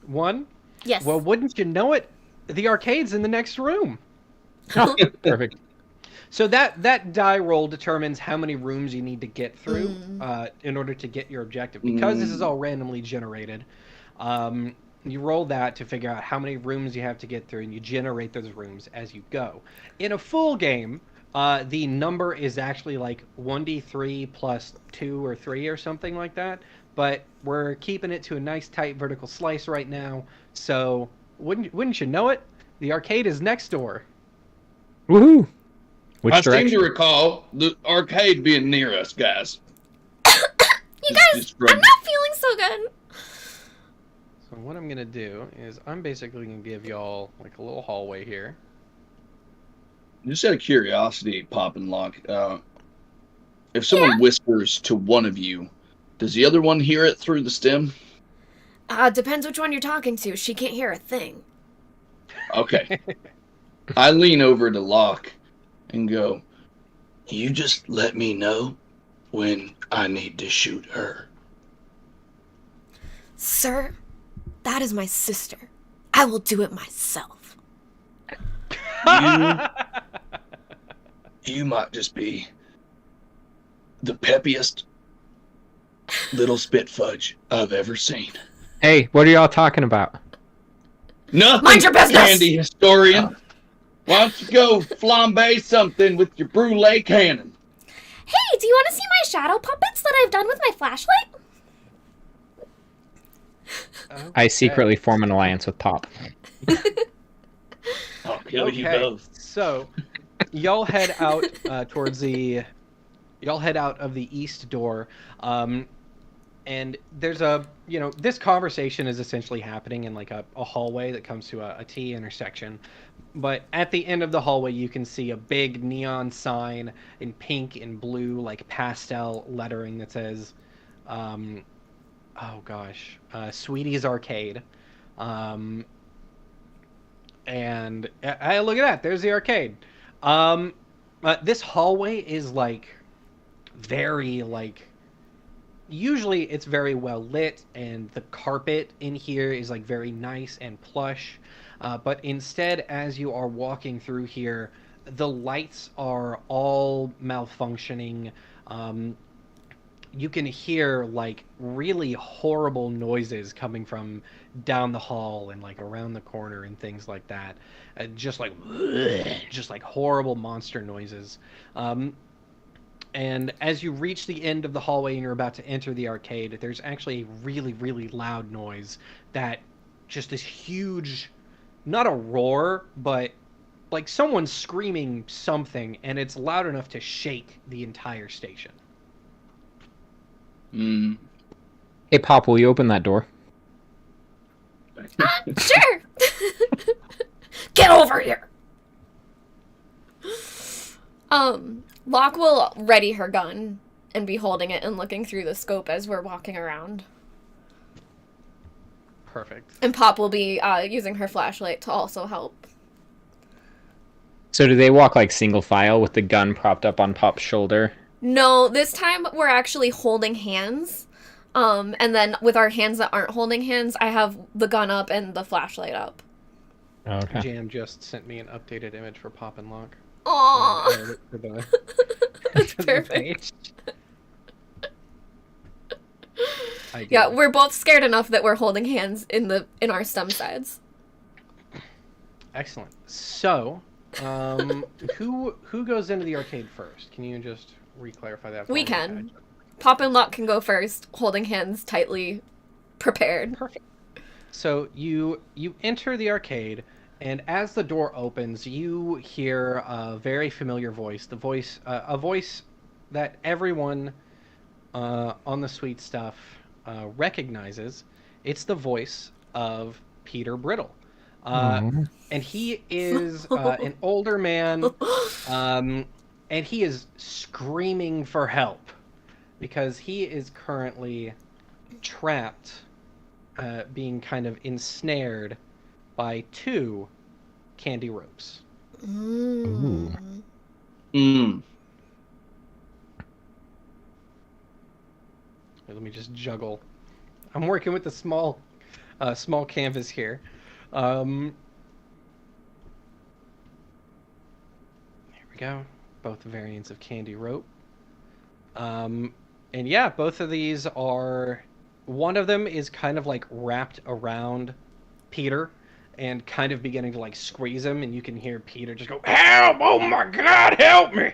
1? Yes. Well, wouldn't you know it? The arcade's in the next room. Perfect. So that die roll determines how many rooms you need to get through in order to get your objective. Because this is all randomly generated, you roll that to figure out how many rooms you have to get through, and you generate those rooms as you go. In a full game, the number is actually like 1d3 plus 2 or 3 or something like that. But we're keeping it to a nice tight vertical slice right now. So wouldn't you know it? The arcade is next door. Woohoo! Which I direction? seem to recall the arcade being near us, guys. You guys, I'm not feeling so good. So what I'm gonna do is I'm basically gonna give y'all like a little hallway here. Just out of curiosity, Pop and Lock, if someone whispers to one of you, does the other one hear it through the stem? Depends which one you're talking to. She can't hear a thing. Okay. I lean over to Locke and go, you just let me know when I need to shoot her. Sir, that is my sister. I will do it myself. You might just be the peppiest little spit fudge I've ever seen. Hey, what are y'all talking about? Nothing, Mind your business! Candy historian. Why don't you go flambe something with your brulee cannon? Hey, do you want to see my shadow puppets that I've done with my flashlight? Okay. Oh, Oh, I secretly form an alliance with Pop. I'll kill you both. So y'all head out towards the. Y'all head out of the east door, and there's a this conversation is essentially happening in like a hallway that comes to a T intersection. But at the end of the hallway, you can see a big neon sign in pink and blue, like pastel lettering that says, Sweetie's Arcade. And look at that. There's the arcade. This hallway is like very like. Usually it's very well lit, and the carpet in here is like very nice and plush. But instead, as you are walking through here, the lights are all malfunctioning. You can hear like really horrible noises coming from down the hall and like around the corner and things like that. Just like horrible monster noises. And as you reach the end of the hallway and you're about to enter the arcade, there's actually a really, really loud noise that just this huge, not a roar, but like someone screaming something, and it's loud enough to shake the entire station. Hey, Pop, will you open that door? Sure. Get over here. Locke will ready her gun and be holding it and looking through the scope as we're walking around. Perfect. And Pop will be using her flashlight to also help. So do they walk like single file with the gun propped up on Pop's shoulder? No, this time we're actually holding hands. And then with our hands that aren't holding hands, I have the gun up and the flashlight up. Okay. Jam just sent me an updated image for Pop and Lock. Aww. That's perfect. Yeah, we're both scared enough that we're holding hands in our stem sides. Excellent. So, who goes into the arcade first? Can you just re-clarify that for We me? can. Pop and Lock can go first, holding hands tightly prepared. Perfect. So you enter the arcade, and as the door opens, you hear a very familiar voice. A voice that everyone on the Sweet Stuff recognizes. It's the voice of Peter Brittle. And he is an older man, and he is screaming for help because he is currently trapped, being kind of ensnared by 2 candy ropes. Ooh. Let me just juggle. I'm working with the small canvas here. There we go. Both variants of candy rope. And yeah, both of these are. One of them is kind of like wrapped around Peter and kind of beginning to like squeeze him, and you can hear Peter just go, "Help! Oh my God, help me!"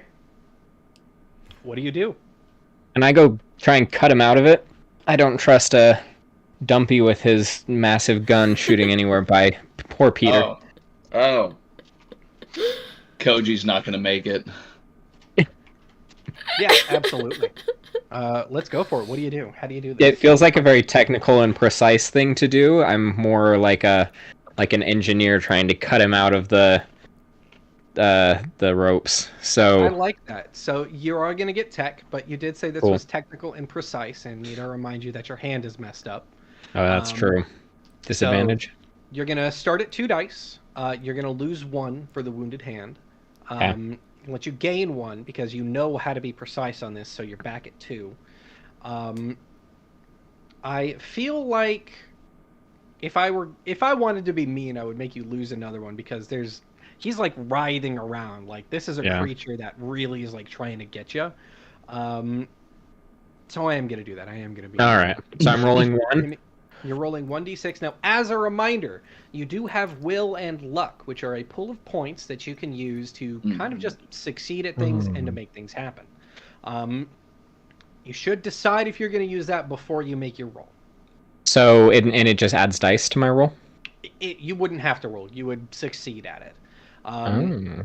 What do you do? And I go try and cut him out of it. I don't trust a Dumpy with his massive gun shooting anywhere by poor Peter. Oh. Koji's not going to make it. Yeah, absolutely. Let's go for it. What do you do? How do you do this? It feels like a very technical and precise thing to do. I'm more like an engineer trying to cut him out of the ropes. So I like that. So you are going to get tech, but you did say this was technical and precise, and need to remind you that your hand is messed up. Oh, that's true. Disadvantage. So you're going to start at 2 dice. You're going to lose 1 for the wounded hand. Okay. Let you gain 1 because you know how to be precise on this, so you're back at 2. I feel like if I wanted to be mean, I would make you lose another one because he's like writhing around. Like this is a creature that really is like trying to get you. So I am going to do that. I am going to be all right. So I'm rolling 1. You're rolling 1d6. Now, as a reminder, you do have will and luck, which are a pool of points that you can use to kind of just succeed at things and to make things happen. You should decide if you're going to use that before you make your roll. So it just adds dice to my roll? You wouldn't have to roll. You would succeed at it.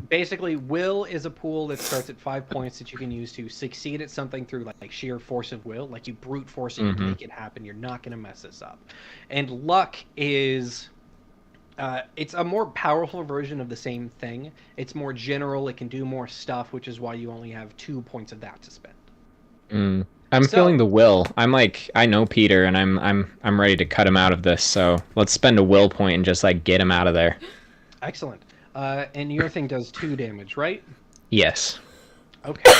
Basically, will is a pool that starts at 5 points that you can use to succeed at something through like sheer force of will. Like you brute force it to make it happen. You're not going to mess this up. And luck is it's a more powerful version of the same thing. It's more general. It can do more stuff, which is why you only have 2 points of that to spend. I'm feeling the will. I'm like, I know Peter, and I'm ready to cut him out of this. So let's spend a will point and just like get him out of there. Excellent. And your thing does 2 damage, right? Yes. Okay.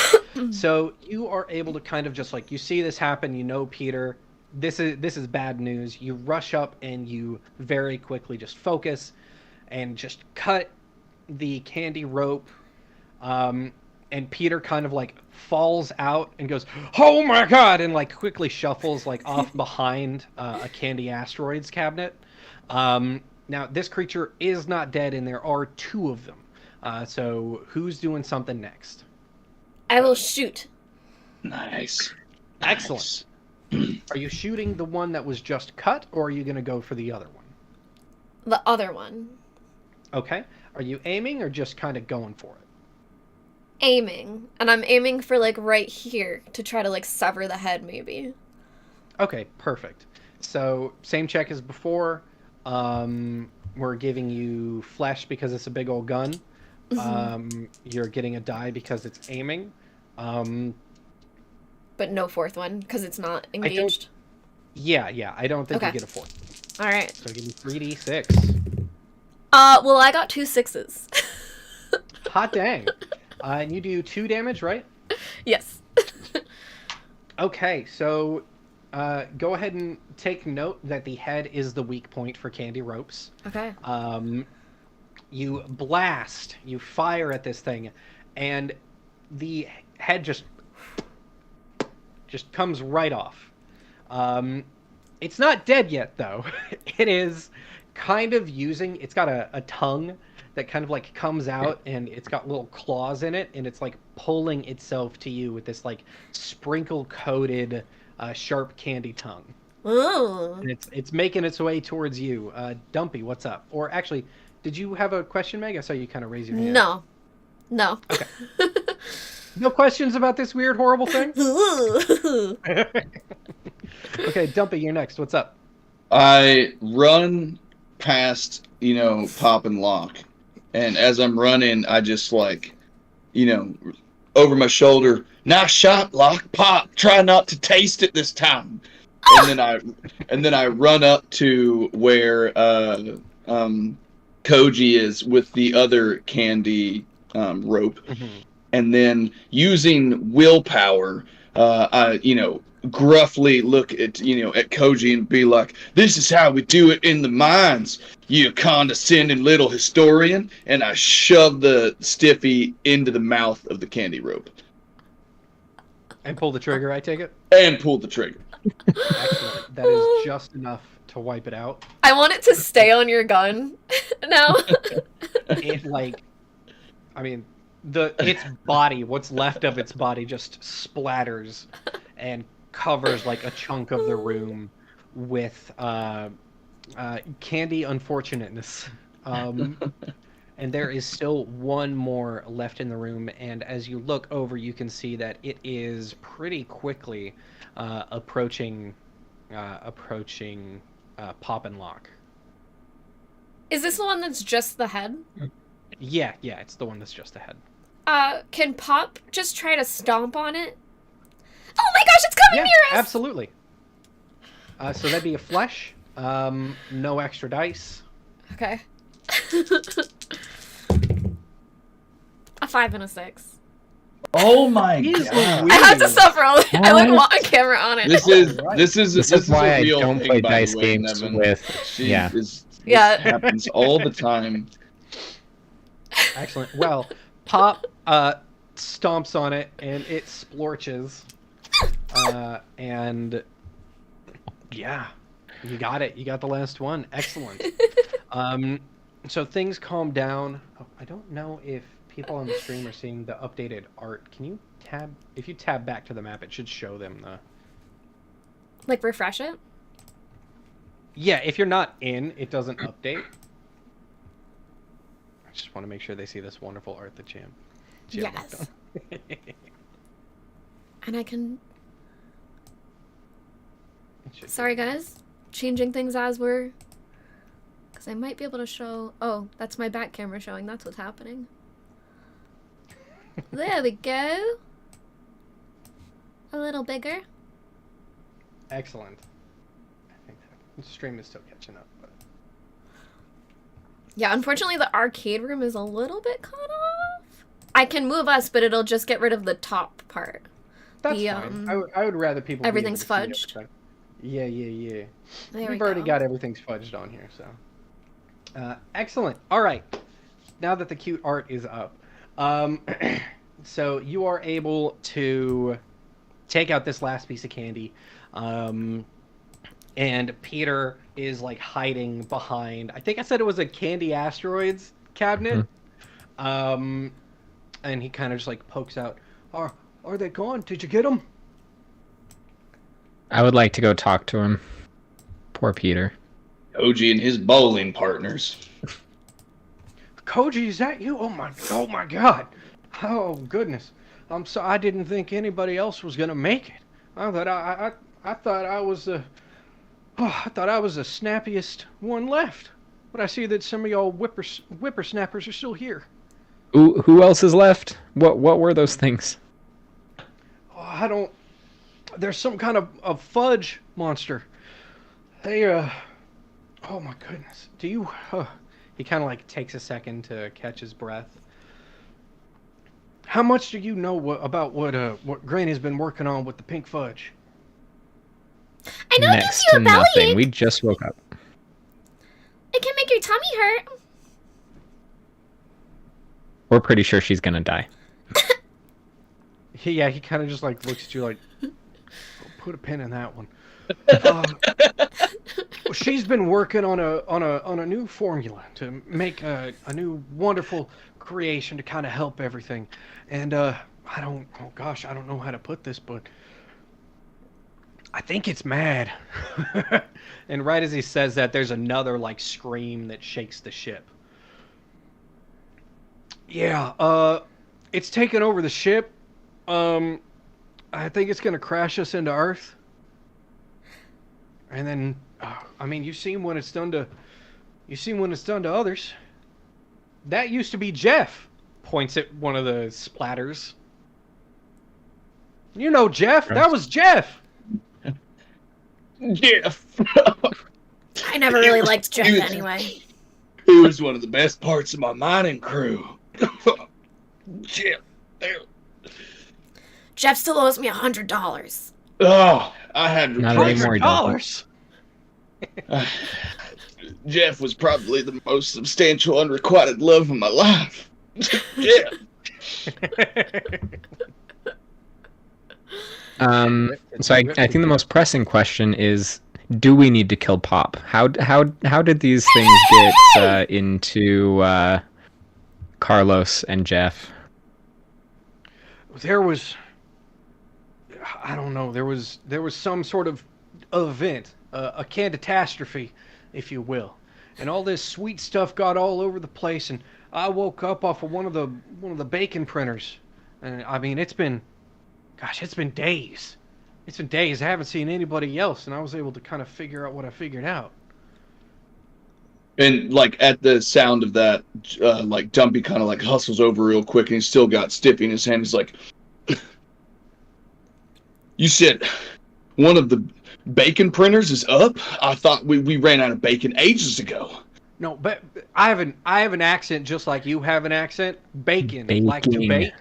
So you are able to kind of just like, you see this happen, you know Peter, this is bad news. You rush up and you very quickly just focus and just cut the candy rope. And Peter kind of like falls out and goes, "Oh my God!" and like quickly shuffles like off behind a candy asteroids cabinet. Now, this creature is not dead, and there are 2 of them. So, who's doing something next? I will shoot. Nice. Excellent. Are you shooting the one that was just cut, or are you going to go for the other one? The other one. Okay. Are you aiming, or just kind of going for it? Aiming. And I'm aiming for, like, right here to try to, like, sever the head, maybe. Okay, perfect. So, same check as before. We're giving you flesh because it's a big old gun. You're getting a die because it's aiming. But no 4th one because it's not engaged. Yeah. I don't think you get a 4th. All right. So give me 3d6. Well, I got 2 6s. Hot dang. And you do 2 damage, right? Yes. Okay, so go ahead and take note that the head is the weak point for candy ropes. Okay. You blast, you fire at this thing, and the head just comes right off. It's not dead yet, though. It is kind of it's got a tongue that kind of like comes out, and it's got little claws in it, and it's like pulling itself to you with this like sprinkle coated sharp candy tongue. Ooh. And it's making its way towards you. Dumpy, what's up? Or actually, did you have a question, Meg? I saw you kind of raise your hand. No. Okay. No questions about this weird, horrible thing? Okay, Dumpy, you're next. What's up? I run past, Pop and Lock. And as I'm running, I just over my shoulder, "Nice shot, Lock. Pop. Try not to taste it this time." And then I run up to where Koji is with the other candy rope, and then using willpower, I gruffly look at at Koji and be like, "This is how we do it in the mines, you condescending little historian," and I shove the stiffy into the mouth of the candy rope. And pull the trigger, I take it? And pull the trigger. Excellent. That is just enough to wipe it out. I want it to stay on your gun now. Its body, what's left of its body, just splatters and covers like a chunk of the room with candy unfortunateness. And there is still one more left in the room, and as you look over, you can see that it is pretty quickly approaching Pop and Lock. Is this the one that's just the head? Yeah, it's the one that's just ahead. Can Pop just try to stomp on it? Oh my gosh, it's coming near us! Absolutely. So that'd be a flesh. No extra dice. Okay. A 5 and a 6. Oh my god! I have to stop rolling. I want a camera on it. This is why a real I don't thing, play by dice the way, games Nevin. with. This happens all the time. Excellent. Well, Pop stomps on it and it splorches. And yeah, you got it. You got the last one. Excellent. So things calm down. Oh, I don't know if people on the stream are seeing the updated art. Can you if you tab back to the map, it should show them the... Like refresh it? Yeah, if you're not in, it doesn't update. I just want to make sure they see this wonderful art that Jam yes. And I can... Sorry guys, changing things as we're... Because I might be able to show... Oh, that's my back camera showing. That's what's happening. There we go. A little bigger. Excellent. I think the stream is still catching up. But... Yeah, unfortunately the arcade room is a little bit cut off. I can move us, but it'll just get rid of the top part. That's fine. I would rather people... Everything's fudged. Yeah. We've already got everything's fudged on here, so... excellent. All right. Now that the cute art is up, so you are able to take out this last piece of candy, and Peter is like hiding behind... I think I said it was a candy asteroids cabinet. And he kind of just like pokes out. Are they gone? Did you get them? I would like to go talk to him. Poor Peter. Koji and his bowling partners. Koji, is that you? Oh my god. Oh goodness. I'm sorry. I didn't think anybody else was gonna make it. I thought I was the snappiest one left. But I see that some of y'all whippersnappers are still here. Who else is left? What were those things? Oh, there's some kind of fudge monster. They oh my goodness. Do you he kind of like takes a second to catch his breath. How much do you know about what Granny's been working on with the pink fudge? I know it gives you a bellyache. We just woke up. It can make your tummy hurt. We're pretty sure she's gonna die. He kind of just like looks at you like, put a pin in that one. She's been working on a new formula to make a new wonderful creation to kind of help everything, and I don't know how to put this, but I think it's mad. And right as he says that, there's another like scream that shakes the ship. Yeah, it's taken over the ship. I think it's gonna crash us into Earth. And then, I mean, you've seen when it's done to others. That used to be Jeff. Points at one of the splatters. You know Jeff. That was Jeff. Jeff. I never really liked Jeff anyway. He was one of the best parts of my mining crew. Jeff. Jeff still owes me $100. Oh, I had Not anymore, $100. Jeff was probably the most substantial unrequited love of my life. Jeff. So I think the most pressing question is, do we need to kill Pop? How did these things get into Carlos and Jeff? There was, I don't know. There was some sort of event, a catastrophe, if you will, and all this sweet stuff got all over the place. And I woke up off of one of the bacon printers, and I mean it's been days. It's been days. I haven't seen anybody else, and I was able to kind of figure out what I figured out. And like at the sound of that, like Dumpy kind of like hustles over real quick, and he's still got Stiffy in his hand. He's like, "You said one of the bacon printers is up? I thought we ran out of bacon ages ago." No, but I have an accent just like you have an accent. Bacon. Like to bake.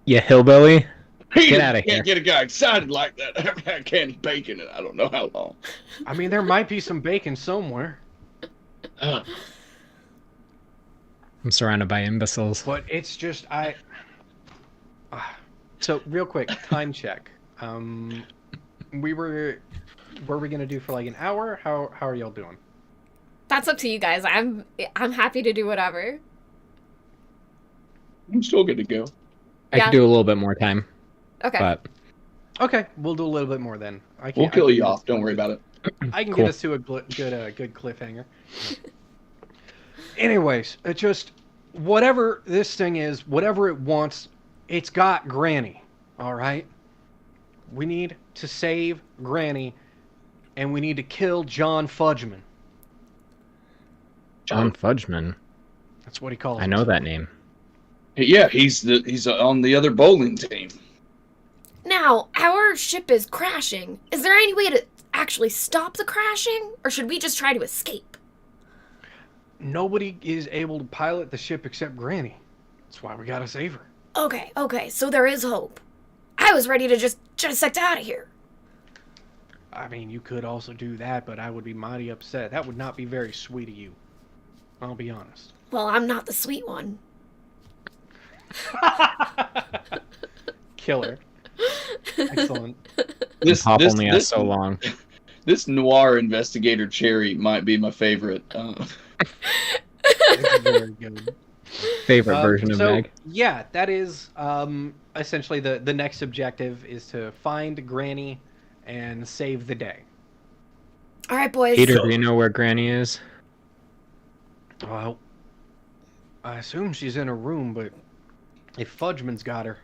You hillbilly. Get out of here. Can't get a guy excited like that. I haven't had candy bacon in I don't know how long. I mean, there might be some bacon somewhere. I'm surrounded by imbeciles. But it's just, so, real quick, time check. Were we going to do for like an hour? How are y'all doing? That's up to you guys. I'm happy to do whatever. I'm still good to go. I could do a little bit more time. Okay. But Okay, we'll do a little bit more then. We'll kill you off. Don't worry about it. I can Cool. get us to a good cliffhanger. Anyways, it just whatever this thing is, whatever it wants, it's got Granny. All right. We need to save Granny, and we need to kill John Fudgman. John Fudgman. That's what he calls. I know that name. Yeah, he's on the other bowling team. Now, our ship is crashing. Is there any way to actually stop the crashing? Or should we just try to escape? Nobody is able to pilot the ship except Granny. That's why we gotta save her. Okay, so there is hope. I was ready to just get out of here. I mean, you could also do that, but I would be mighty upset. That would not be very sweet of you. I'll be honest. Well, I'm not the sweet one. Killer. Excellent. Pop only has so long. This noir investigator Cherry might be my favorite. It's very good. Favorite version of Meg. Yeah, that is essentially the next objective is to find Granny and save the day. All right, boys. Peter, do you know where Granny is? Well, I assume she's in a room, but if Fudgman's got her,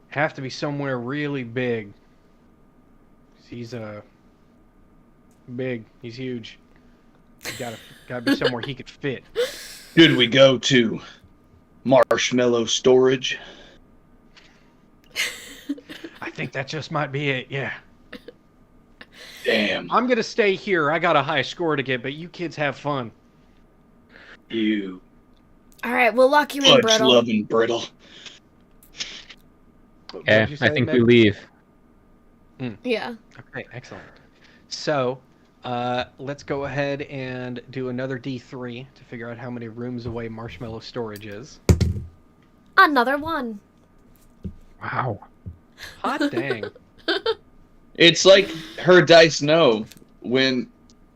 have to be somewhere really big. He's big. He's huge. He's gotta be somewhere he could fit. Should we go to marshmallow storage? I think that just might be it. Yeah. Damn. I'm gonna stay here. I got a high score to get, but you kids have fun. You All right, we'll lock you in, fudge Brittle. loving brittle. Yeah, I think we leave. Yeah. Okay, excellent. So, let's go ahead and do another D3 to figure out how many rooms away marshmallow storage is. Another one. Wow. Hot dang. It's like her dice know when.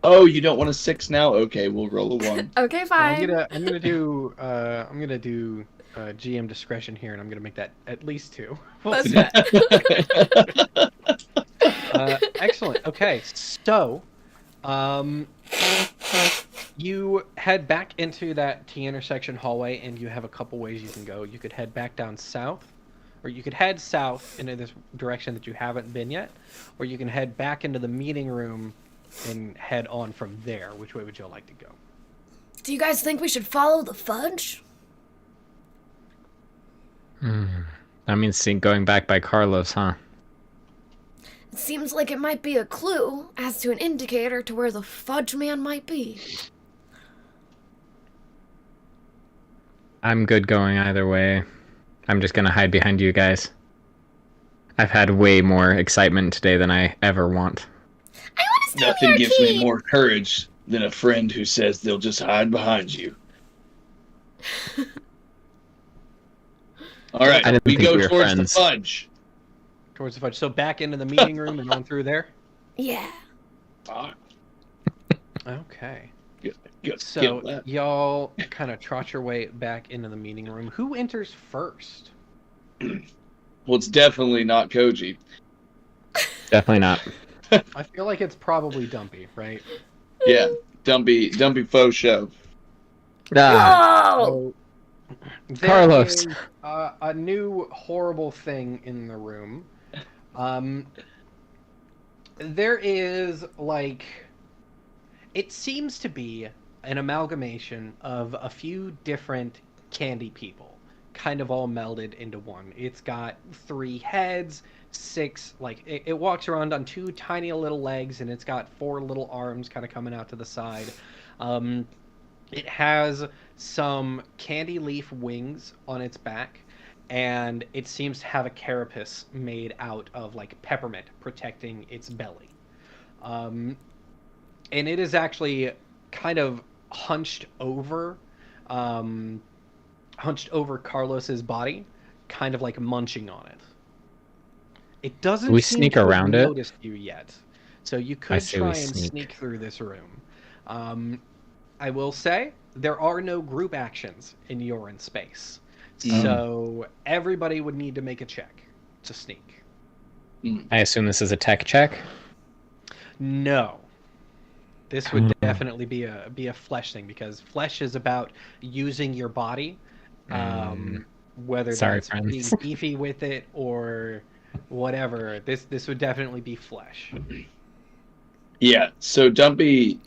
Oh, you don't want a 6 now? Okay, we'll roll a 1. Okay, fine. I'm gonna do GM discretion here, and I'm gonna make that at least 2. That's fine. Excellent. Okay, so, you head back into that T-intersection hallway, and you have a couple ways you can go. You could head back down south, or you could head south into this direction that you haven't been yet, or you can head back into the meeting room and head on from there. Which way would you like to go? Do you guys think we should follow the fudge? That means going back by Carlos, huh? It seems like it might be a clue as to an indicator to where the Fudge Man might be. I'm good going either way. I'm just gonna hide behind you guys. I've had way more excitement today than I ever want. I want to stay Nothing with gives our me team. more courage than a friend who says they'll just hide behind you. All right, I didn't we think go we were towards friends. the fudge. Towards the fudge. So back into the meeting room and on through there? Yeah. Okay. Get So that. y'all kind of trot your way back into the meeting room. Who enters first? Well, it's definitely not Koji. Definitely not. I feel like it's probably Dumpy, right? Yeah, Dumpy faux show. Ah, Whoa! There Carlos. is, a new horrible thing in the room. There is, like... It seems to be an amalgamation of a few different candy people, kind of all melded into one. It's got 3 heads, 6, like, it walks around on 2 tiny little legs, and it's got 4 little arms kind of coming out to the side. It has some candy leaf wings on its back, and it seems to have a carapace made out of, like, peppermint protecting its belly. And it is actually kind of hunched over Carlos's body, kind of like munching on it. It doesn't We seem sneak to have around it? noticed you yet, so you could say we try and sneak. sneak through this room. I will say there are no group actions in Yorin space, so everybody would need to make a check to sneak. I assume this is a tech check. No. This would definitely be a flesh thing, because flesh is about using your body, whether Sorry, that's friends. being beefy with it or whatever. This would definitely be flesh. Yeah, so Dumpy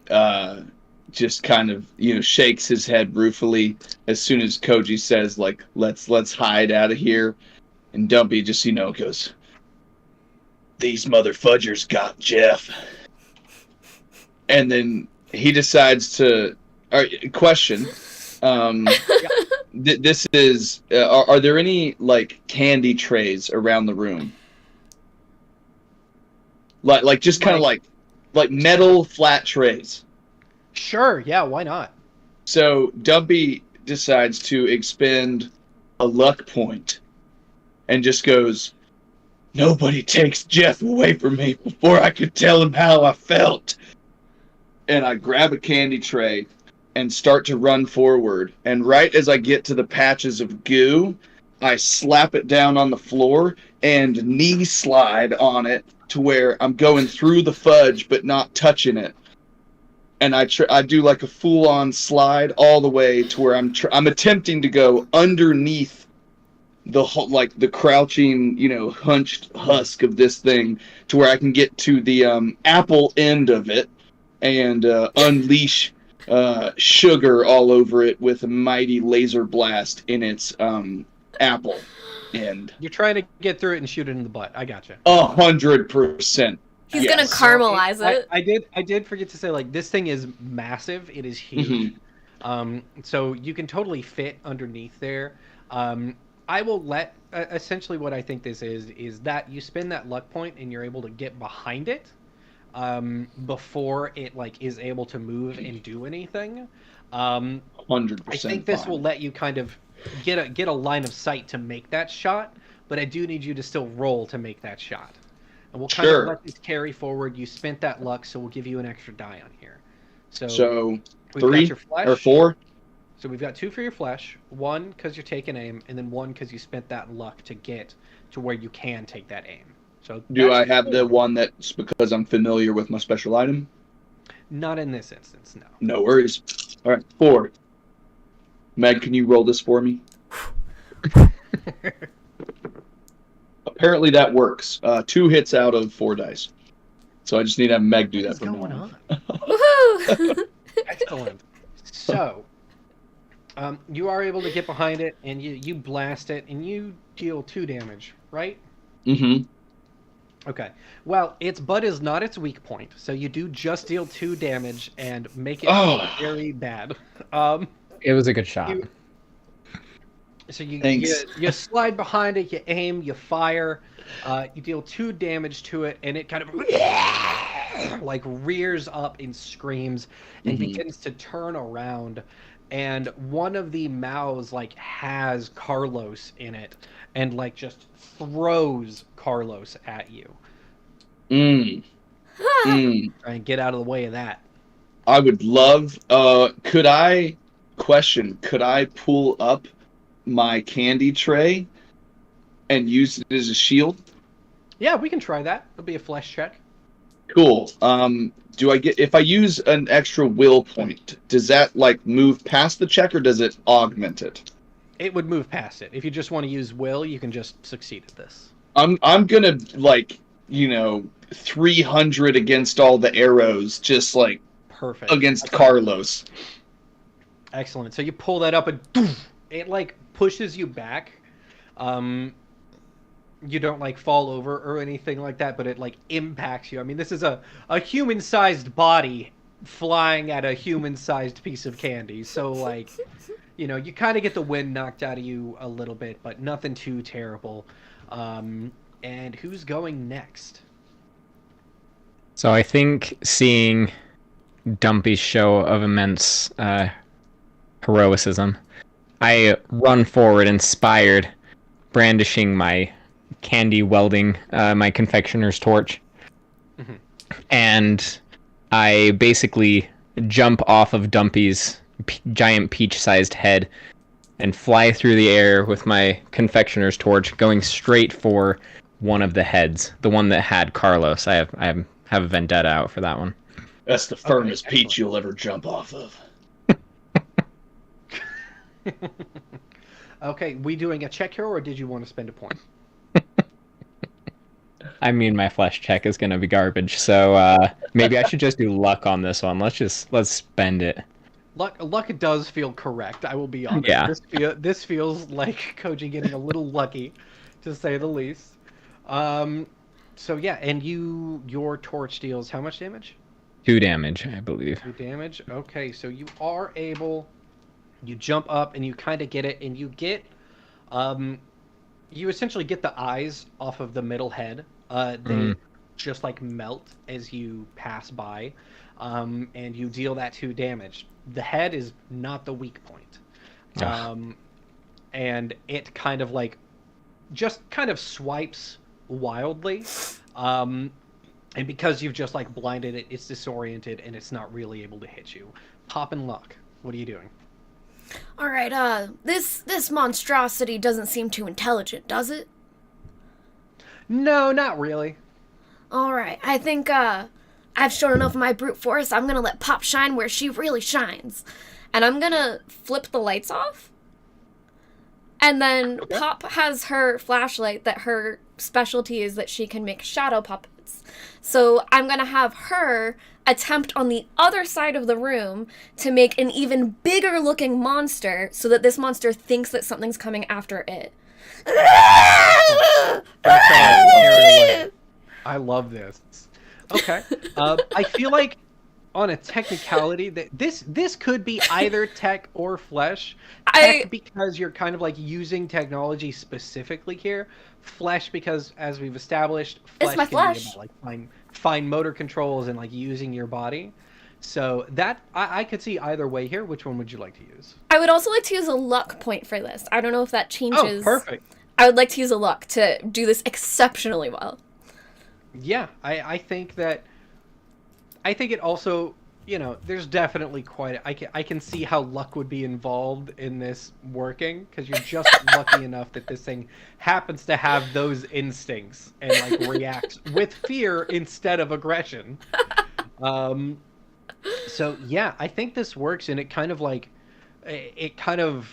just kind of, shakes his head ruefully as soon as Koji says, like, let's hide out of here. And Dumpy just, goes, "These mother fudgers got Jeff." And then he decides to... question. This is... are there any, like, candy trays around the room? Like just kind of like metal flat trays. Sure, yeah, why not? So Dumpy decides to expend a luck point and just goes, "Nobody takes Jeff away from me before I could tell him how I felt." And I grab a candy tray and start to run forward. And right as I get to the patches of goo, I slap it down on the floor and knee slide on it to where I'm going through the fudge but not touching it. And I do like a full-on slide all the way to where I'm attempting to go underneath the the crouching, hunched husk of this thing to where I can get to the apple end of it and unleash sugar all over it with a mighty laser blast in its apple end. You're trying to get through it and shoot it in the butt. I gotcha. 100%. He's gonna caramelize it. I did forget to say, like, this thing is massive. It is huge. So you can totally fit underneath there. I will let... essentially what I think this is that you spend that luck point and you're able to get behind it before it, like, is able to move and do anything. 100%. I think this will let you kind of get a line of sight to make that shot, but I do need you to still roll to make that shot. And we'll kind of let this carry forward. You spent that luck, so we'll give you an extra die on here. So we've 3 got your flesh, or 4? So we've got 2 for your flesh, 1 because you're taking aim, and then 1 because you spent that luck to get to where you can take that aim. So do I have the one that's because I'm familiar with my special item? Not in this instance, no. No worries. All right, 4. Meg, can you roll this for me? Apparently that works. 2 hits out of 4 dice. So I just need to have Meg do that What's for me. going on? Woohoo! Excellent. So, You are able to get behind it, and you blast it, and you deal 2 damage, right? Mm-hmm. Okay. Well, its butt is not its weak point, so you do just deal 2 damage and make it very bad. It was a good shot. You slide behind it, you aim, you fire, you deal 2 damage to it, and it kind of like rears up and screams and begins to turn around, and one of the mouths like has Carlos in it and like just throws Carlos at you. Try and get out of the way of that. I would love could I pull up my candy tray and use it as a shield? Yeah, we can try that. It'll be a flesh check. Cool. Do I get, if I use an extra will point, does that like move past the check or does it augment it? It would move past it. If you just want to use will, you can just succeed at this. I'm gonna 300 against all the arrows, just like perfect against Carlos. Excellent. So you pull that up and it like pushes you back. You don't like fall over or anything like that, but it like impacts you. I mean, this is a human-sized body flying at a human-sized piece of candy. So like, you know, you kind of get the wind knocked out of you a little bit, but nothing too terrible. And who's going next? So I think seeing Dumpy's show of immense heroicism, I run forward inspired, brandishing my candy welding, my confectioner's torch. And I basically jump off of Dumpy's giant peach-sized head and fly through the air with my confectioner's torch, going straight for one of the heads, the one that had Carlos. I have a vendetta out for that one. That's the firmest peach you'll ever jump off of. Okay, we doing a check here, or did you want to spend a point? I mean, my flesh check is going to be garbage, so maybe I should just do luck on this one. Let's spend it. Luck does feel correct, I will be honest. Yeah. This feels like Koji getting a little lucky, to say the least. So yeah, and your torch deals how much damage? 2 damage, I believe. 2 damage? Okay, so you are able... You jump up and you kind of get it, and you get... you essentially get the eyes off of the middle head. They just like melt as you pass by, and you deal that 2 damage. The head is not the weak point. And it kind of like just kind of swipes wildly, and because you've just like blinded it, it's disoriented and it's not really able to hit you. Pop and luck, what are you doing? All right, this monstrosity doesn't seem too intelligent, does it? No, not really. All right, I think I've shown enough of my brute force. I'm gonna let Pop shine where she really shines, and I'm gonna flip the lights off. And then Pop has her flashlight that her specialty is that she can make shadow puppets. So I'm gonna have her attempt on the other side of the room to make an even bigger looking monster so that this monster thinks that something's coming after it. I love this. Okay. I feel like on a technicality that this could be either tech or flesh. Tech because you're kind of like using technology specifically here. Flesh because, as we've established, flesh it's my flesh. Be about, like fine motor controls and like using your body. So that I could see either way here. Which one would you like to use? I would also like to use a luck point for this. I don't know if that changes. Oh, perfect. I would like to use a luck to do this exceptionally well. Yeah, I think that. I think it also, you know, there's definitely quite. I can see how luck would be involved in this working, because you're just lucky enough that this thing happens to have those instincts and like reacts with fear instead of aggression. So yeah, I think this works, and it kind of like, it kind of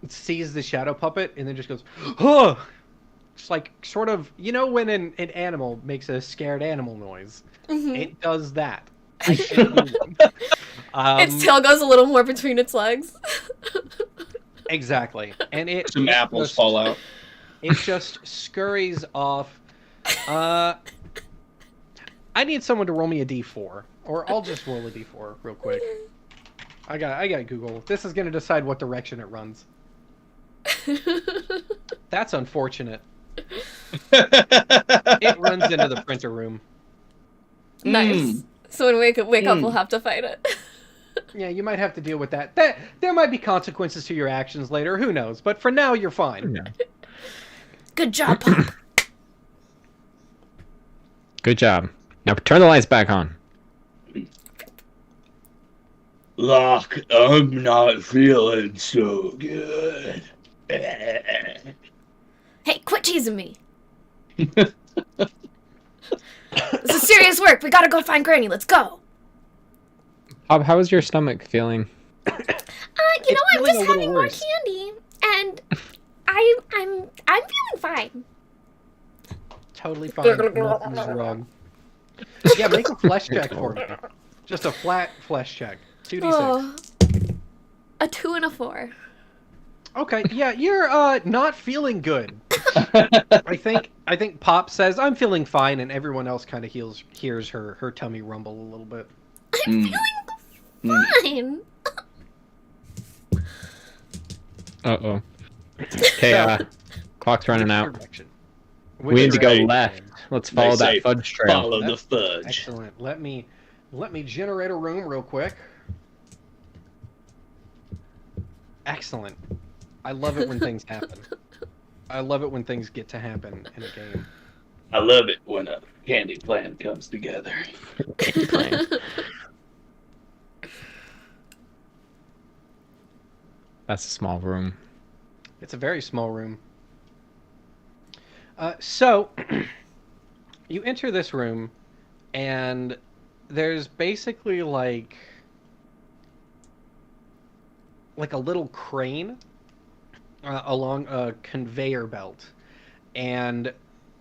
sees the shadow puppet and then just goes, oh, just like sort of, you know, when an animal makes a scared animal noise, it does that. Its tail goes a little more between its legs. Exactly. And Some apples fall out. It just scurries off. I need someone to roll me a d4, or I'll just roll a d4 real quick. I got Google. This is going to decide what direction it runs. That's unfortunate. It runs into the printer room. Nice. So when we wake up, we'll have to fight it. Yeah, you might have to deal with that. There might be consequences to your actions later. Who knows? But for now, you're fine. Yeah. Good job, Pop. Good job. Now turn the lights back on. Look, I'm not feeling so good. Hey, quit teasing me. This is serious work. We gotta go find Granny. Let's go. Bob, how is your stomach feeling? I'm just having more candy, and I'm feeling fine. Totally fine. Nothing's wrong. Yeah, make a flesh check for me. Just a flat flesh check. 2d6. Oh, a 2 and a 4. Okay, yeah, you're not feeling good. I think Pop says I'm feeling fine, and everyone else kind of hears her tummy rumble a little bit. I'm feeling fine. Uh-oh. Okay, clock's running out. Direction. We need to go Right. left. Let's follow They say that fudge trail. Follow the fudge. Excellent. Let me generate a room real quick. Excellent. I love it when things happen. I love it when things get to happen in a game. I love it when a candy plan comes together. That's a small room. It's a very small room. So, you enter this room, and there's basically like a little crane along a conveyor belt, and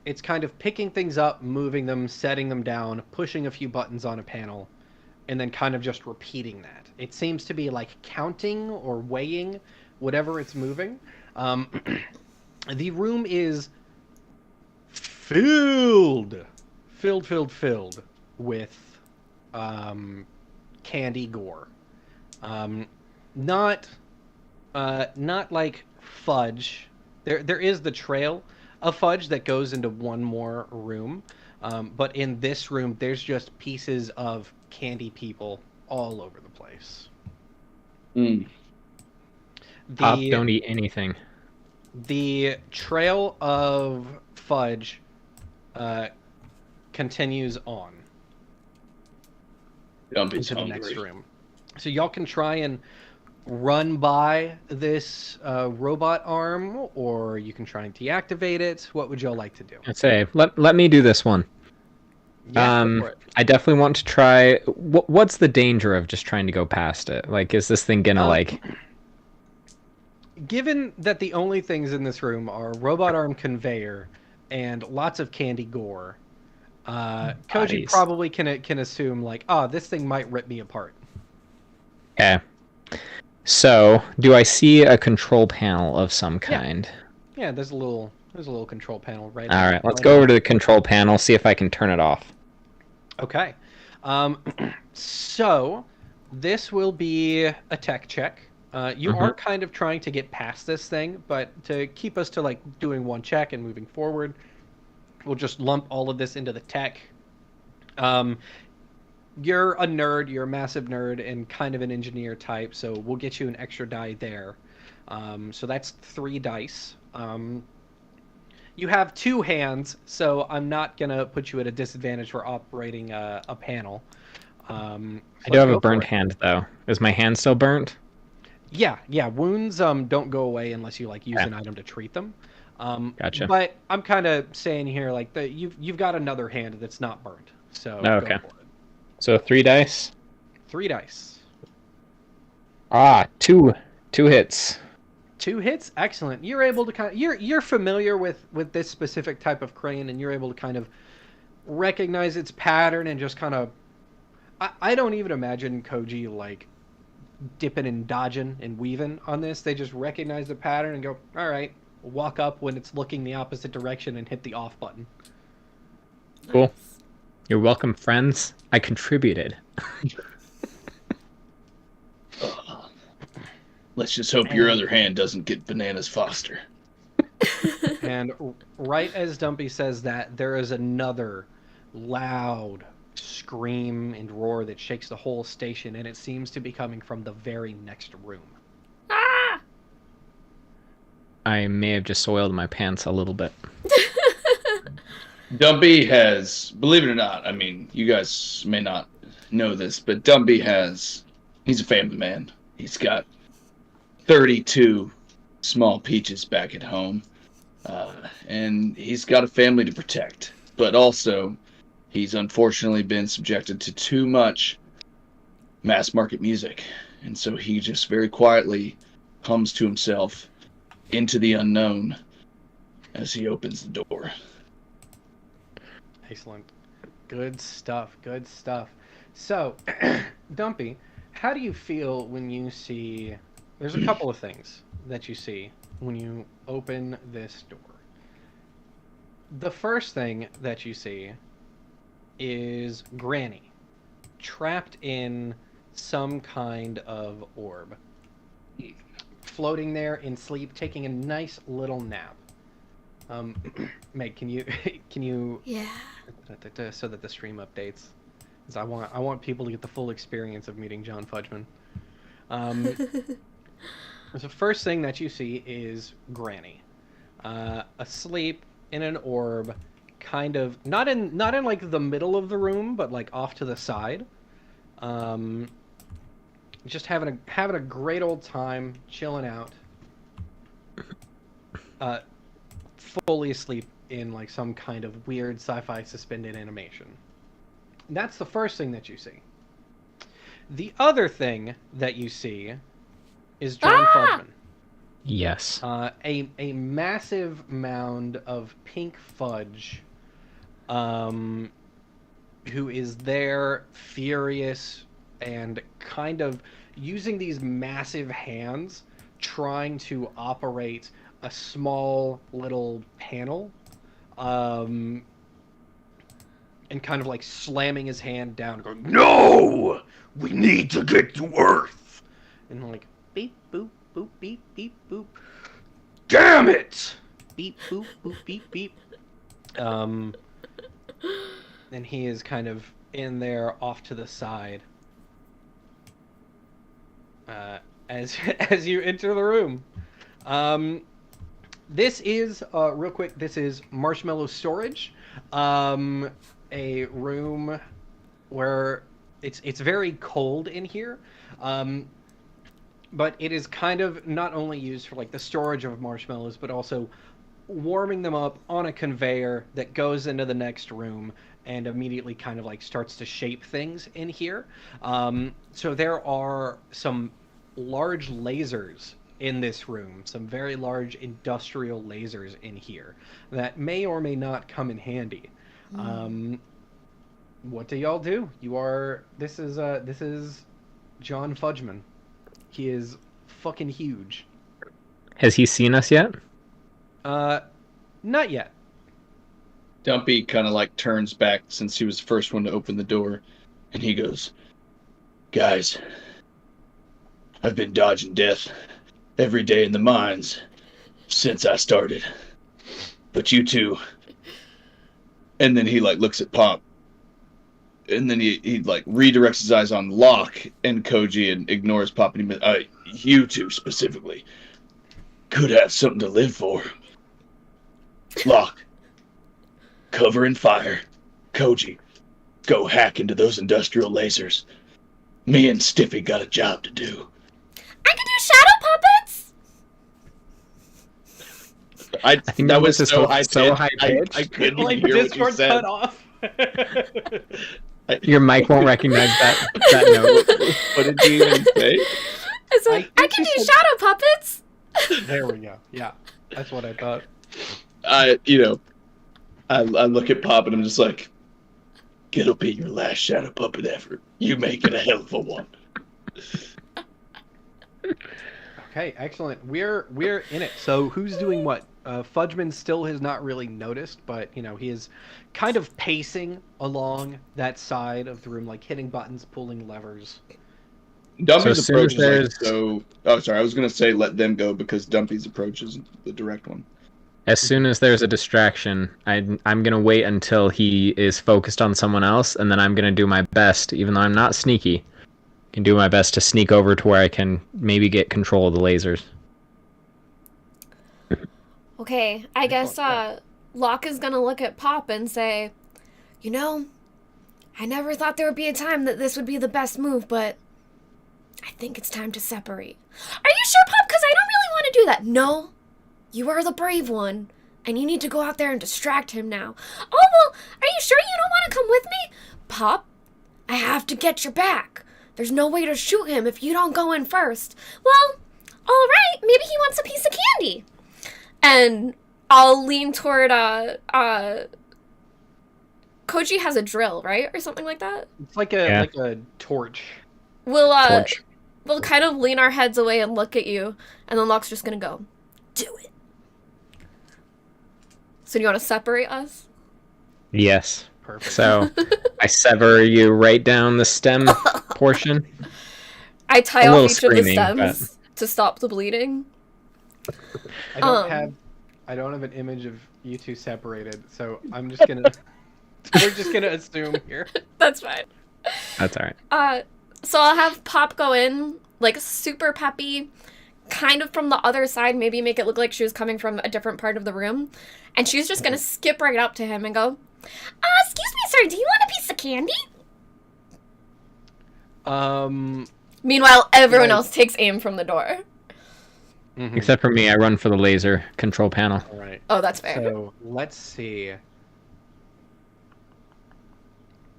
it's kind of picking things up, moving them, setting them down, pushing a few buttons on a panel, and then kind of just repeating that. It seems to be like counting or weighing whatever it's moving. The room is filled with candy gore. Not like fudge. There is the trail of fudge that goes into one more room, but in this room there's just pieces of candy people all over the place. Pop, don't eat anything. The trail of fudge continues on into the next room. So y'all can try and run by this robot arm, or you can try and deactivate it. What would y'all like to do? I'd say let me do this one. Yeah, go for it. I definitely want to try. What's the danger of just trying to go past it? Like, is this thing gonna like? Given that the only things in this room are robot arm conveyor and lots of candy gore, Koji Bodies. probably can assume like, this thing might rip me apart. Okay. So, do I see a control panel of some kind? Yeah, there's a little control panel right. All right, let's go over to the control panel, see if I can turn it off. Okay. So this will be a tech check. You are kind of trying to get past this thing, but to keep us to like doing one check and moving forward, we'll just lump all of this into the tech. You're a nerd, you're a massive nerd and kind of an engineer type, so we'll get you an extra die there. So that's 3 dice. You have 2 hands, so I'm not going to put you at a disadvantage for operating a panel. I do have a burnt hand, though. Is my hand still burnt? Yeah. Wounds don't go away unless you like use an item to treat them. Gotcha. But I'm kind of saying here, like, you've got another hand that's not burnt, so Okay. go for it. So 3 dice? 3 dice. 2 hits. 2 hits, excellent. You're able to kind of you're familiar with this specific type of crane, and you're able to kind of recognize its pattern and just kind of. I don't even imagine Koji like dipping and dodging and weaving on this. They just recognize the pattern and go, all right, walk up when it's looking the opposite direction and hit the off button. Cool. Nice. You're welcome, friends. I contributed. Let's just hope your other hand doesn't get Bananas Foster. And right as Dumpy says that, there is another loud scream and roar that shakes the whole station, and it seems to be coming from the very next room. Ah! I may have just soiled my pants a little bit. Dumpy has, believe it or not, I mean, you guys may not know this, but Dumpy he's a family man. He's got 32 small peaches back at home, and he's got a family to protect. But also, he's unfortunately been subjected to too much mass market music, and so he just very quietly hums to himself into the unknown as he opens the door. Excellent. Good stuff. Good stuff. So, Dumpy, how do you feel when you see... There's a couple of things that you see when you open this door. The first thing that you see is Granny, trapped in some kind of orb, floating there in sleep, taking a nice little nap. Meg, can you Yeah. so that the stream updates? 'Cause I want people to get the full experience of meeting John Fudgman. The first thing that you see is Granny, asleep in an orb, kind of not in like the middle of the room, but like off to the side. Just having a great old time, chilling out. Fully asleep in like some kind of weird sci-fi suspended animation. That's the first thing that you see. The other thing that you see is John Fudgman. Yes. A massive mound of pink fudge, who is there, furious, and kind of using these massive hands, trying to operate a small little panel, and kind of like slamming his hand down, going, "No! We need to get to Earth!" And like, beep, boop, boop, beep, beep, boop. Damn it! Beep, boop, boop, beep, beep. And he is kind of in there off to the side. As you enter the room. This is, real quick, this is Marshmallow Storage. A room where it's very cold in here. But it is kind of not only used for like the storage of marshmallows, but also warming them up on a conveyor that goes into the next room and immediately kind of like starts to shape things in here. So there are some large lasers in this room, some very large industrial lasers in here that may or may not come in handy. What do y'all do? This is John Fudgman. He is fucking huge. Has he seen us yet? Not yet. Dumpy kind of like turns back since he was the first one to open the door, and he goes, "Guys, I've been dodging death every day in the mines since I started. But you two..." And then he like looks at Pop, and then he like redirects his eyes on Locke and Koji and ignores Pop, and you two specifically could have something to live for. Locke, cover and fire. Koji, go hack into those industrial lasers. Me and Stiffy got a job to do. I can do shadow puppets! I think that was this is so so high high-pitched. I couldn't Like even hear what you Discord said. cut off. Your mic won't recognize that note. What did you even say? I said, I can do shadow puppets! There we go. Yeah, that's what I thought. I look at Pop and I'm just like, it'll be your last shadow puppet effort. You make it a hell of a one. Okay, excellent. We're in it. So who's doing what? Fudgman still has not really noticed, but he is kind of pacing along that side of the room, like hitting buttons, pulling levers. Dumpy's as soon as approach is like there's- so. Oh, sorry. I was gonna say let them go because Dumpy's approach is the direct one. As soon as there's a distraction, I'm gonna wait until he is focused on someone else, and then I'm gonna do my best, even though I'm not sneaky. Can do my best to sneak over to where I can maybe get control of the lasers. Okay, I guess Locke is gonna look at Pop and say, I never thought there would be a time that this would be the best move, but I think it's time to separate. Are you sure, Pop? Because I don't really want to do that. No, you are the brave one, and you need to go out there and distract him now. Oh, well, are you sure you don't want to come with me? Pop, I have to get your back. There's no way to shoot him if you don't go in first. Well, all right, maybe he wants a piece of candy. And I'll lean toward, Koji has a drill, right? Or something like that? It's like a torch. Torch. We'll kind of lean our heads away and look at you, and then Locke's just gonna go, do it. So do you want to separate us? Yes. Perfect. So I sever you right down the stem portion. I tie A off little each of the screaming, stems to stop the bleeding. I don't have an image of you two separated, so I'm just gonna we're just gonna assume here. That's fine. That's all right. So I'll have Pop go in, like, super peppy, kind of from the other side, maybe make it look like she was coming from a different part of the room. And she's just gonna skip right up to him and go, excuse me, sir, do you want a piece of candy? Meanwhile, everyone else takes aim from the door. Mhm. Except for me, I run for the laser control panel. All right. Oh, that's fair. So let's see.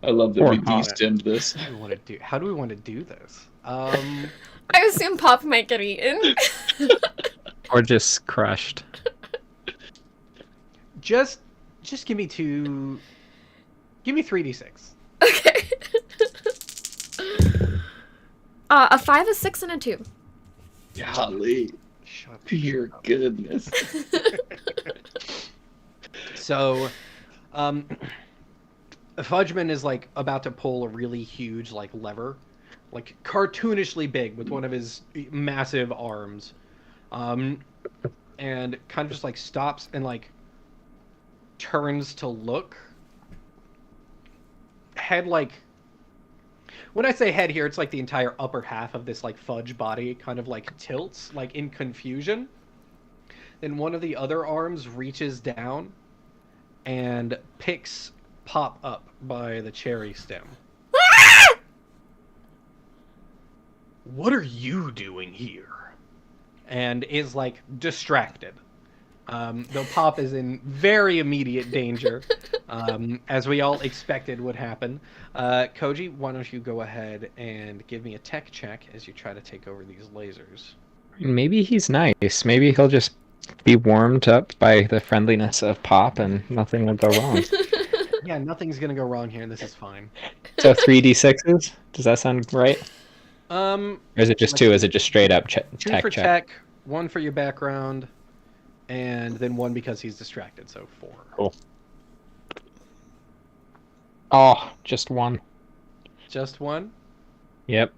I love that Or we not. destemmed this. How do we want to do this? I assume Pop might get eaten. Or just crushed. Just give me 3d6. Okay. A 5, a 6, and a 2. Golly, Shut up. pure goodness. So, Fudgman is like about to pull a really huge like lever, like cartoonishly big with one of his massive arms, and kind of just like stops and like turns to look. Head like. When I say head here, it's like the entire upper half of this like fudge body kind of like tilts like in confusion. Then one of the other arms reaches down and picks Pop up by the cherry stem. What are you doing here? And is like distracted. Though Pop is in very immediate danger, as we all expected would happen. Koji, why don't you go ahead and give me a tech check as you try to take over these lasers. Maybe he's nice. Maybe he'll just be warmed up by the friendliness of Pop and nothing will go wrong. Yeah, nothing's gonna go wrong here, and this is fine. So 3d6s? Does that sound right? Or is it just 2? Is it just straight up 2 tech for check? tech, 1 for your background, and then 1 because he's distracted, so 4. Cool. Oh, just 1. Just 1? Yep.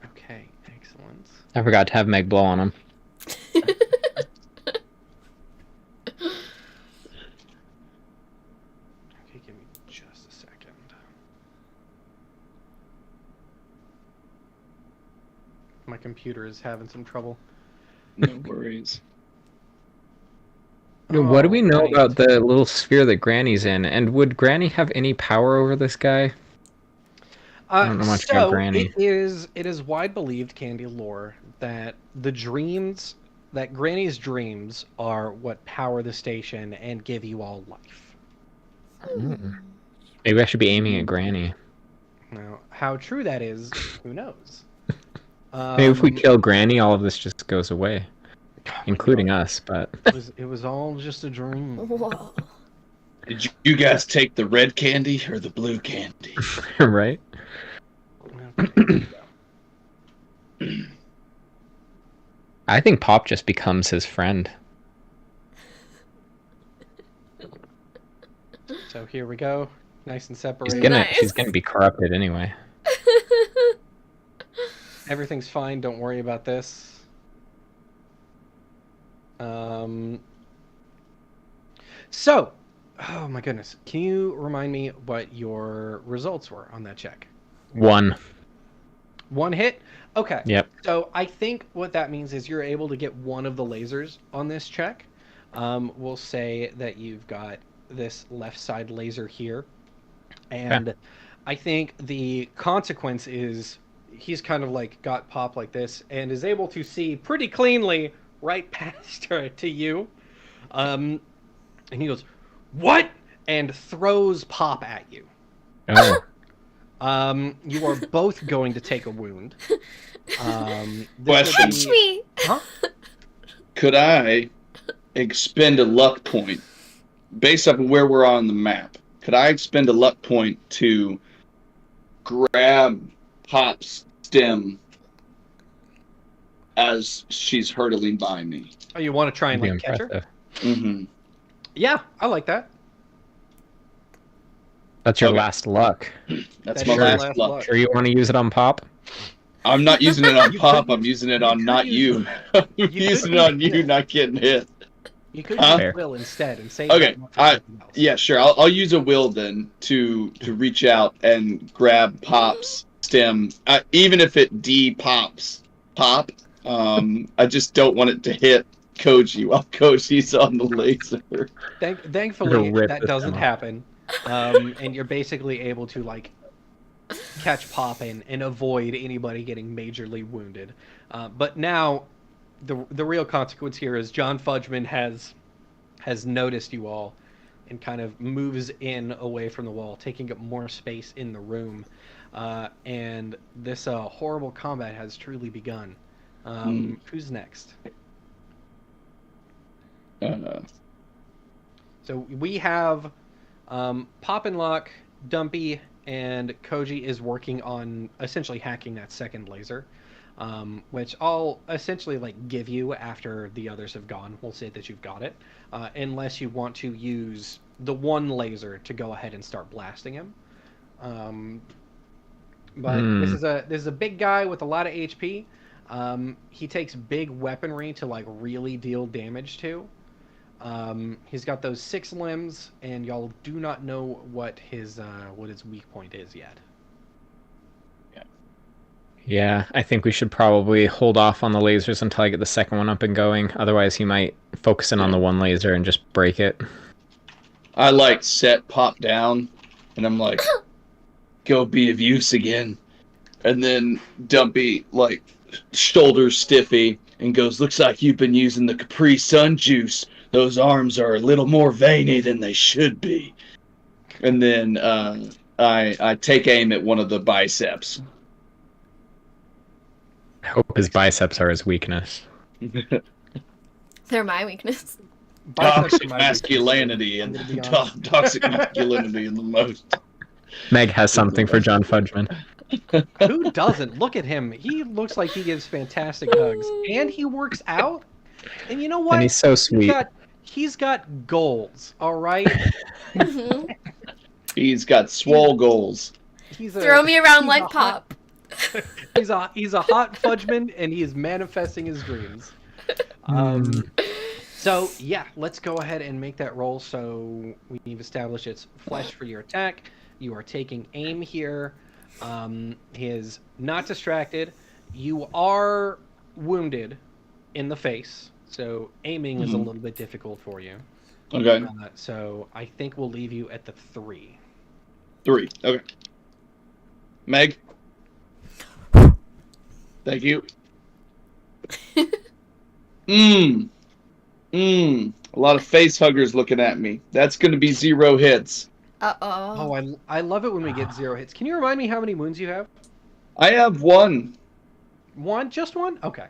Okay, excellent. I forgot to have Meg blow on him. Okay, give me just a second. My computer is having some trouble. No worries. What do we know Alright. about the little sphere that Granny's in? And would Granny have any power over this guy? I don't know much about So Granny. it is wide believed candy lore that that Granny's dreams are what power the station and give you all life. Maybe I should be aiming at Granny. Now, how true that is, who knows? Maybe if we kill Granny, all of this just goes away, including us. But it was all just a dream. Whoa. Did you guys take the red candy or the blue candy? right? Okay. I think Pop just becomes his friend. So here we go. Nice and She's separated. gonna Nice. she's gonna be corrupted anyway. Everything's fine. Don't worry about this. So, oh my goodness. Can you remind me what your results were on that check? 1. 1 hit? Okay. Yep. So I think what that means is you're able to get one of the lasers on this check. We'll say that you've got this left side laser here. And I think the consequence is he's kind of like got Pop like this and is able to see pretty cleanly right past her to you. And he goes, "What?" and throws Pop at you. Oh. You are both going to take a wound. Question. Punch me! Huh? Could I expend a luck point based off of where we're on the map? Could I expend a luck point to grab Pop's stem as she's hurtling by me? Oh, you want to try and That'd like be catch her? impressive. Mm-hmm. Yeah, I like that. That's your Okay. last luck. That's That's my your last last luck. luck. Sure you want to use it on Pop? I'm not using it on You Pop. could I'm using it you on could not use- you. I'm could using it use on you Will. not getting hit. You could Huh? use Will instead and say Okay, that you want to do something else. Yeah, sure. I'll use a will then to reach out and grab Pop's stem, even if it de-pops Pop. I just don't want it to hit Koji while Koji's on the laser. Thankfully, rip that this doesn't thing off. happen, and you're basically able to like catch Pop and avoid anybody getting majorly wounded. But now, the real consequence here is John Fudgman has noticed you all, and kind of moves in away from the wall, taking up more space in the room, and this horrible combat has truly begun. Who's next? So we have Pop and Lock, Dumpy, and Koji is working on essentially hacking that second laser, which I'll essentially like give you after the others have gone. We'll say that you've got it, unless you want to use the one laser to go ahead and start blasting him. But this is a big guy with a lot of HP. He takes big weaponry to like really deal damage to. He's got those 6 limbs, and y'all do not know what his weak point is yet. Yeah, I think we should probably hold off on the lasers until I get the second one up and going. Otherwise, he might focus in on the one laser and just break it. I like set Pop down, and I'm like, go be of use again. And then Dumpy like shoulders stiffy and goes, "Looks like you've been using the Capri Sun juice. Those arms are a little more veiny than they should be." And then I take aim at one of the biceps. I hope his biceps are his weakness. They're my weakness. Toxic Biceps are my masculinity I'm and gonna be honest. toxic masculinity in the most. Meg has something for John Fudgman. Who doesn't? Look at him. He looks like he gives fantastic hugs, and he works out. And you know what? And he's so sweet. He's got goals. All right. Mhm. He's got swole goals. Throw me around he's like a Pop. He's a hot fudgeman, and he is manifesting his dreams. So yeah, let's go ahead and make that roll. So we've established it's flesh for your attack. You are taking aim here. He is not distracted. You are wounded in the face, so aiming is a little bit difficult for you. Okay. So I think we'll leave you at the 3. 3. Okay. Meg. Thank you. A lot of face huggers looking at me. That's going to be 0 hits. Uh-oh. Oh, I love it when we get 0 hits. Can you remind me how many wounds you have? I have 1. 1? Just 1? Okay.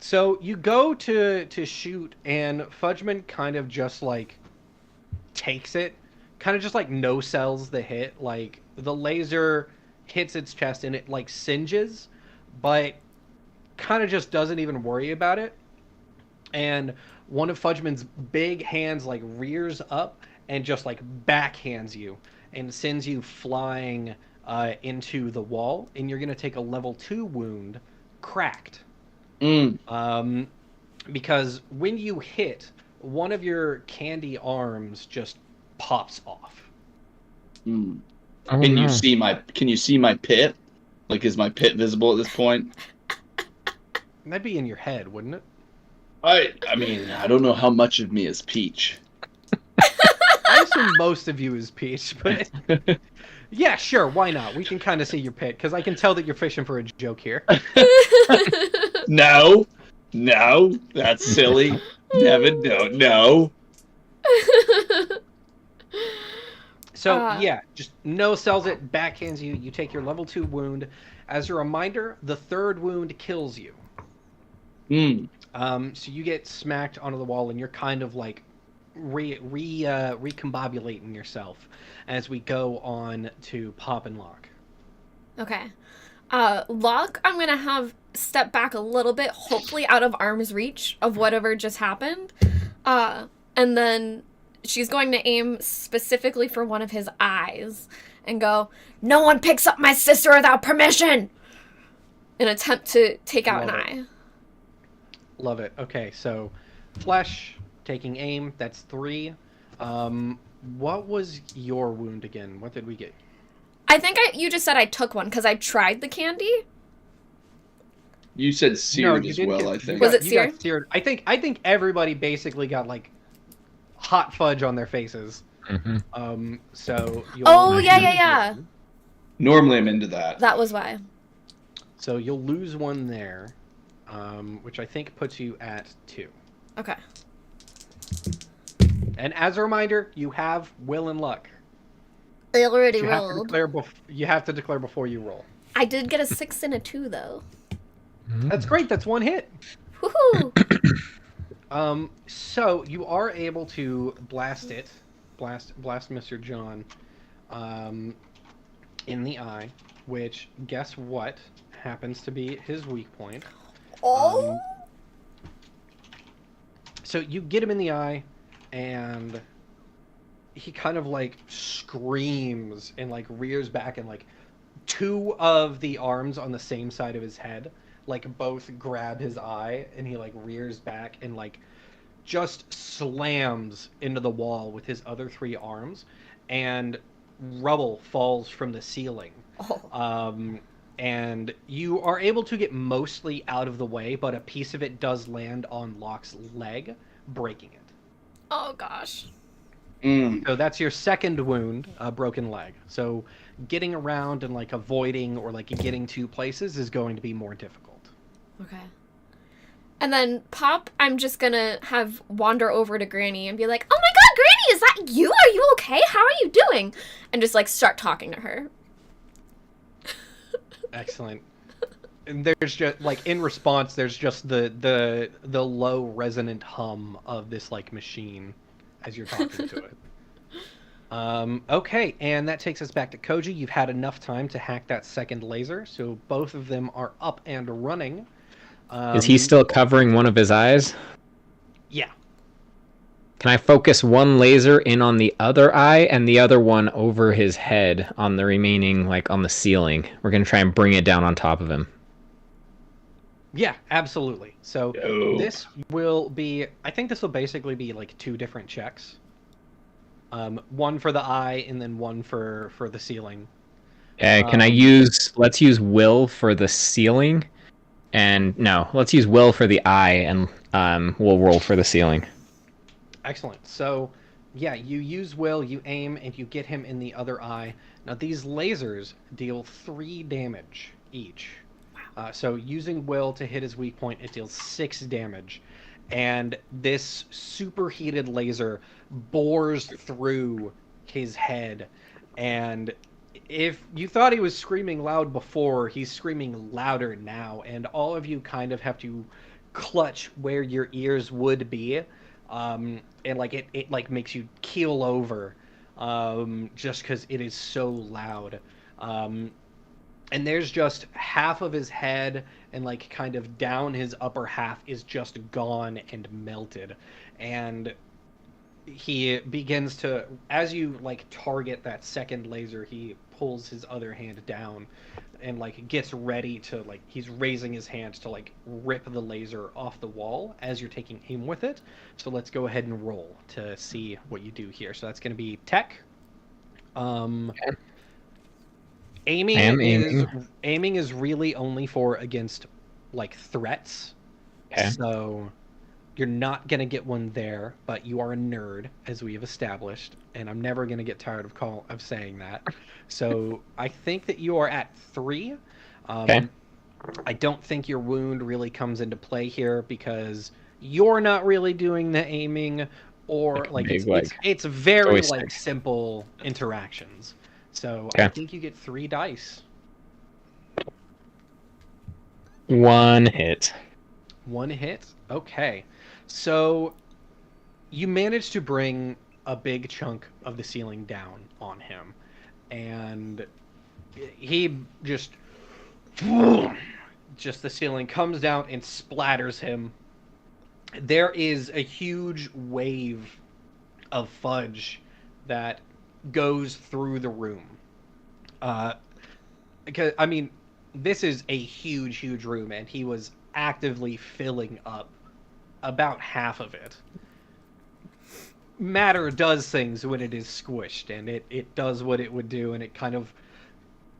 So you go to shoot, and Fudgman kind of just like takes it, kind of just like no sells the hit. Like the laser hits its chest and it like singes, but kind of just doesn't even worry about it. And one of Fudgeman's big hands like rears up and just like backhands you and sends you flying into the wall, and you're gonna take a level 2 wound, cracked. Because when you hit, one of your candy arms just pops off. Oh, Can you see my pit? Like, is my pit visible at this point? That'd be in your head, wouldn't it? I mean, I don't know how much of me is Peach. I assume most of you is Peach, but yeah, sure, why not? We can kind of see your pit, because I can tell that you're fishing for a joke here. No, that's silly. Devon, no. So, yeah, just no sells it, backhands you, you take your level 2 wound. As a reminder, the 3rd wound kills you. So you get smacked onto the wall, and you're kind of like recombobulating yourself as we go on to Pop and Lock. Okay. Lock, I'm gonna have step back a little bit, hopefully out of arm's reach of whatever just happened. And then she's going to aim specifically for one of his eyes and go, "No one picks up my sister without permission!" In an attempt to take out an eye. Love it. Okay, so flesh, taking aim, that's 3. What was your wound again? What did we get? I think you just said I took one because I tried the candy. You said seared you as didn't well, get- I think. Was it you seared? got seared. I think everybody basically got like hot fudge on their faces. So you'll Oh, yeah. Normally I'm into that. That was why. So you'll lose 1 there, which I think puts you at 2. Okay. And as a reminder, you have will and luck. I already You have to rolled. declare you have to declare before you roll. I did get a 6 and a 2, though. That's great. That's 1 hit. Woohoo! So you are able to blast Mr. John, in the eye, which guess what happens to be his weak point. Oh! So you get him in the eye, and he kind of like screams and like rears back, and like 2 of the arms on the same side of his head like both grab his eye, and he like rears back and like just slams into the wall with his other 3 arms, and rubble falls from the ceiling. And you are able to get mostly out of the way, but a piece of it does land on Locke's leg, breaking it. Oh, gosh. So that's your 2nd wound, a broken leg. So getting around and like avoiding or like getting to places is going to be more difficult. Okay. And then Pop, I'm just gonna have wander over to Granny and be like, "Oh my god, Granny, is that you? Are you okay? How are you doing?" And just like start talking to her. Excellent. And there's just like in response, there's just the low resonant hum of this like machine as you're talking to it. Okay, and that takes us back to Koji. You've had enough time to hack that 2nd laser, so both of them are up and running. Is he still covering one of his eyes? Yeah. Can I focus one laser in on the other eye and the other one over his head on the remaining, like on the ceiling? We're going to try and bring it down on top of him. Yeah, absolutely. So this will be, I think this will basically be like 2 different checks. One for the eye and then one for the ceiling. Can let's use will for the ceiling. And no, let's use will for the eye, and we'll roll for the ceiling. Excellent. So, yeah, you use will, you aim, and you get him in the other eye. Now, these lasers deal 3 damage each. So, using will to hit his weak point, it deals 6 damage. And this superheated laser bores through his head. And if you thought he was screaming loud before, he's screaming louder now. And all of you kind of have to clutch where your ears would be. And like it like makes you keel over, just because it is so loud. And there's just half of his head and like kind of down his upper half is just gone and melted. And he begins to, as you like target that second laser, he pulls his other hand down and like gets ready to, like, he's raising his hand to like rip the laser off the wall as you're taking aim with it. So let's go ahead and roll to see what you do here. So that's going to be tech. Okay. Aiming is really only for against like threats. Okay. So you're not going to get one there, but you are a nerd, as we have established, and I'm never going to get tired of saying that. So I think that you are at 3. Okay. I don't think your wound really comes into play here because you're not really doing the aiming, or like it's very joystick. like simple interactions. So Okay. I think you get 3 dice. 1 hit. 1 hit? Okay. So you managed to bring a big chunk of the ceiling down on him. And he just the ceiling comes down and splatters him. There is a huge wave of fudge that goes through the room. Because I mean, this is a huge room, and he was actively filling up about half of it. Matter does things when it is squished, and it does what it would do, and it kind of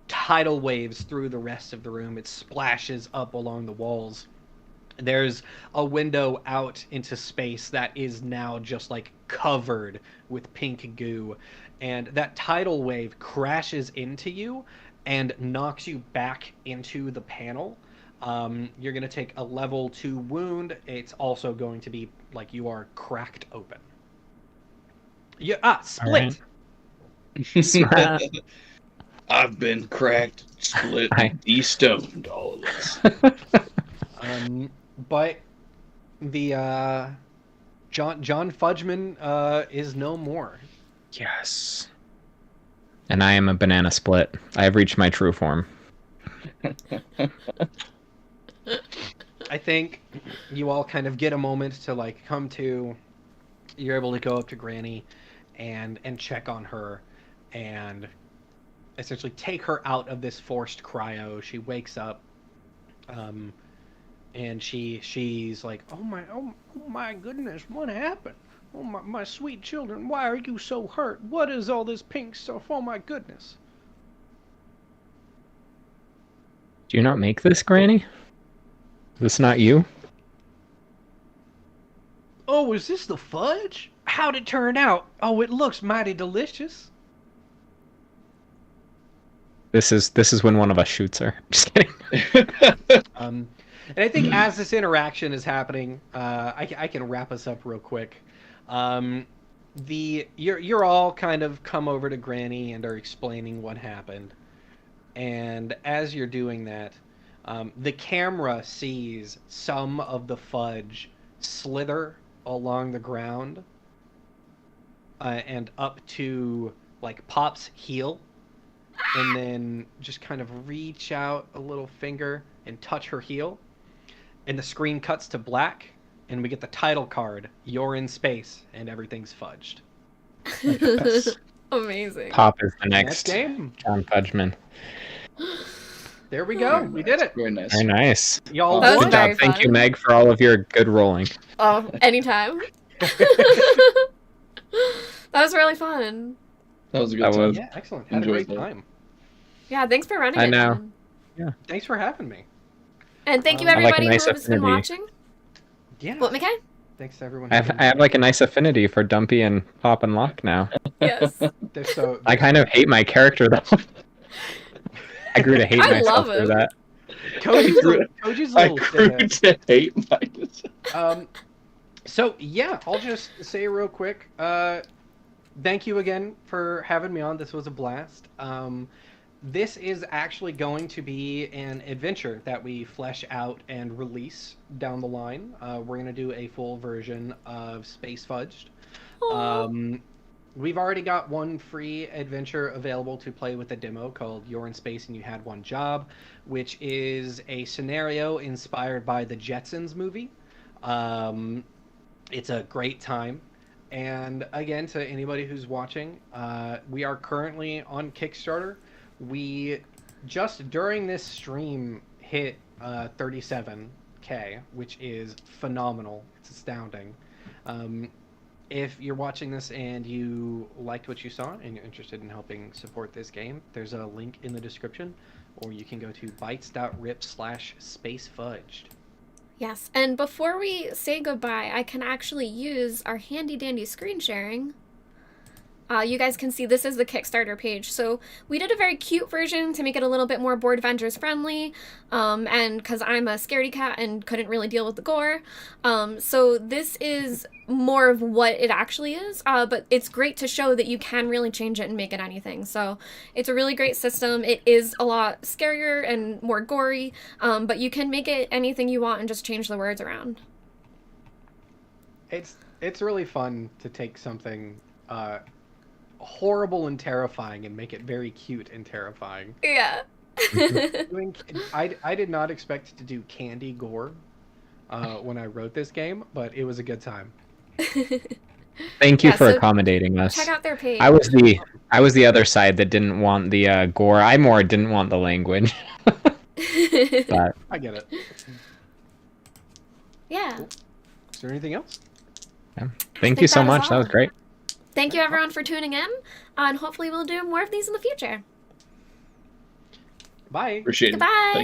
tidal waves through the rest of the room. It splashes up along the walls. There's a window out into space that is now just like covered with pink goo, and that tidal wave crashes into you and knocks you back into the panel. You're going to take a level 2 wound. It's also going to be like you are cracked open. Split. Right. I've been cracked, split, de-stoned, all of us. But the John Fudgman is no more. Yes. And I am a banana split. I have reached my true form. I think you all kind of get a moment to like come to. You're able to go up to Granny and check on her and essentially take her out of this forced cryo. She wakes up, and she's like, oh my goodness, what happened? Oh my sweet children, why are you so hurt? What is all this pink stuff? Oh my goodness. Do you not make this, Granny? Is this not you? Oh, is this the fudge? How'd it turn out? Oh, it looks mighty delicious. This is when one of us shoots her. Just kidding. And I think as this interaction is happening, I can wrap us up real quick. You're all kind of come over to Granny and are explaining what happened. And as you're doing that, the camera sees some of the fudge slither along the ground and up to like Pop's heel, and then just kind of reach out a little finger and touch her heel, and the screen cuts to black, and we get the title card, "You're in space and everything's fudged." Amazing. Pop is the next game. John Fudgman. There we go. We did it. Very nice. Very nice. Y'all That was won. Good very job. Thank you, fun. Meg, for all of your good rolling. Oh, anytime. That was really fun. That was a good That time. was- Yeah, excellent. Had a Enjoyed great that. time. Yeah, thanks for running I it. know. man. Thanks for having me. And thank you I like a everybody nice who has been affinity. watching. Yeah. What, McKay? Thanks to everyone. I have like a nice affinity for Dumpy and Pop and Lock now. Yes. They're so. I kind of hate my character though. I grew to hate I myself love for him. that. Koji's a I little grew to hate myself. So yeah, I'll just say real quick. Thank you again for having me on. This was a blast. This is actually going to be an adventure that we flesh out and release down the line. We're gonna do a full version of Space Fudged. Aw. we've already got one free adventure available to play with a demo called You're in Space and You Had One Job, which is a scenario inspired by the Jetsons movie. It's a great time. And again, to anybody who's watching, we are currently on Kickstarter. We just during this stream hit 37K, which is phenomenal. It's astounding. If you're watching this and you liked what you saw and you're interested in helping support this game, there's a link in the description, or you can go to bytes.rip/spacefudged. Yes, and before we say goodbye, I can actually use our handy dandy screen sharing. You guys can see this is the Kickstarter page. So we did a very cute version to make it a little bit more Boardvengers friendly, and because I'm a scaredy cat and couldn't really deal with the gore. So this is more of what it actually is, but it's great to show that you can really change it and make it anything. So it's a really great system. It is a lot scarier and more gory, but you can make it anything you want and just change the words around. It's really fun to take something horrible and terrifying and make it very cute and terrifying. Yeah. I did not expect to do candy gore when I wrote this game, but it was a good time. Thank you for accommodating us. Check out their page. I was the other side that didn't want the gore. I more didn't want the language. But I get it. Yeah. Cool. Is there anything else? Yeah. Thank you so much. That was great. Thank you everyone for tuning in, and hopefully we'll do more of these in the future. Bye. Appreciate it. Goodbye. Thanks.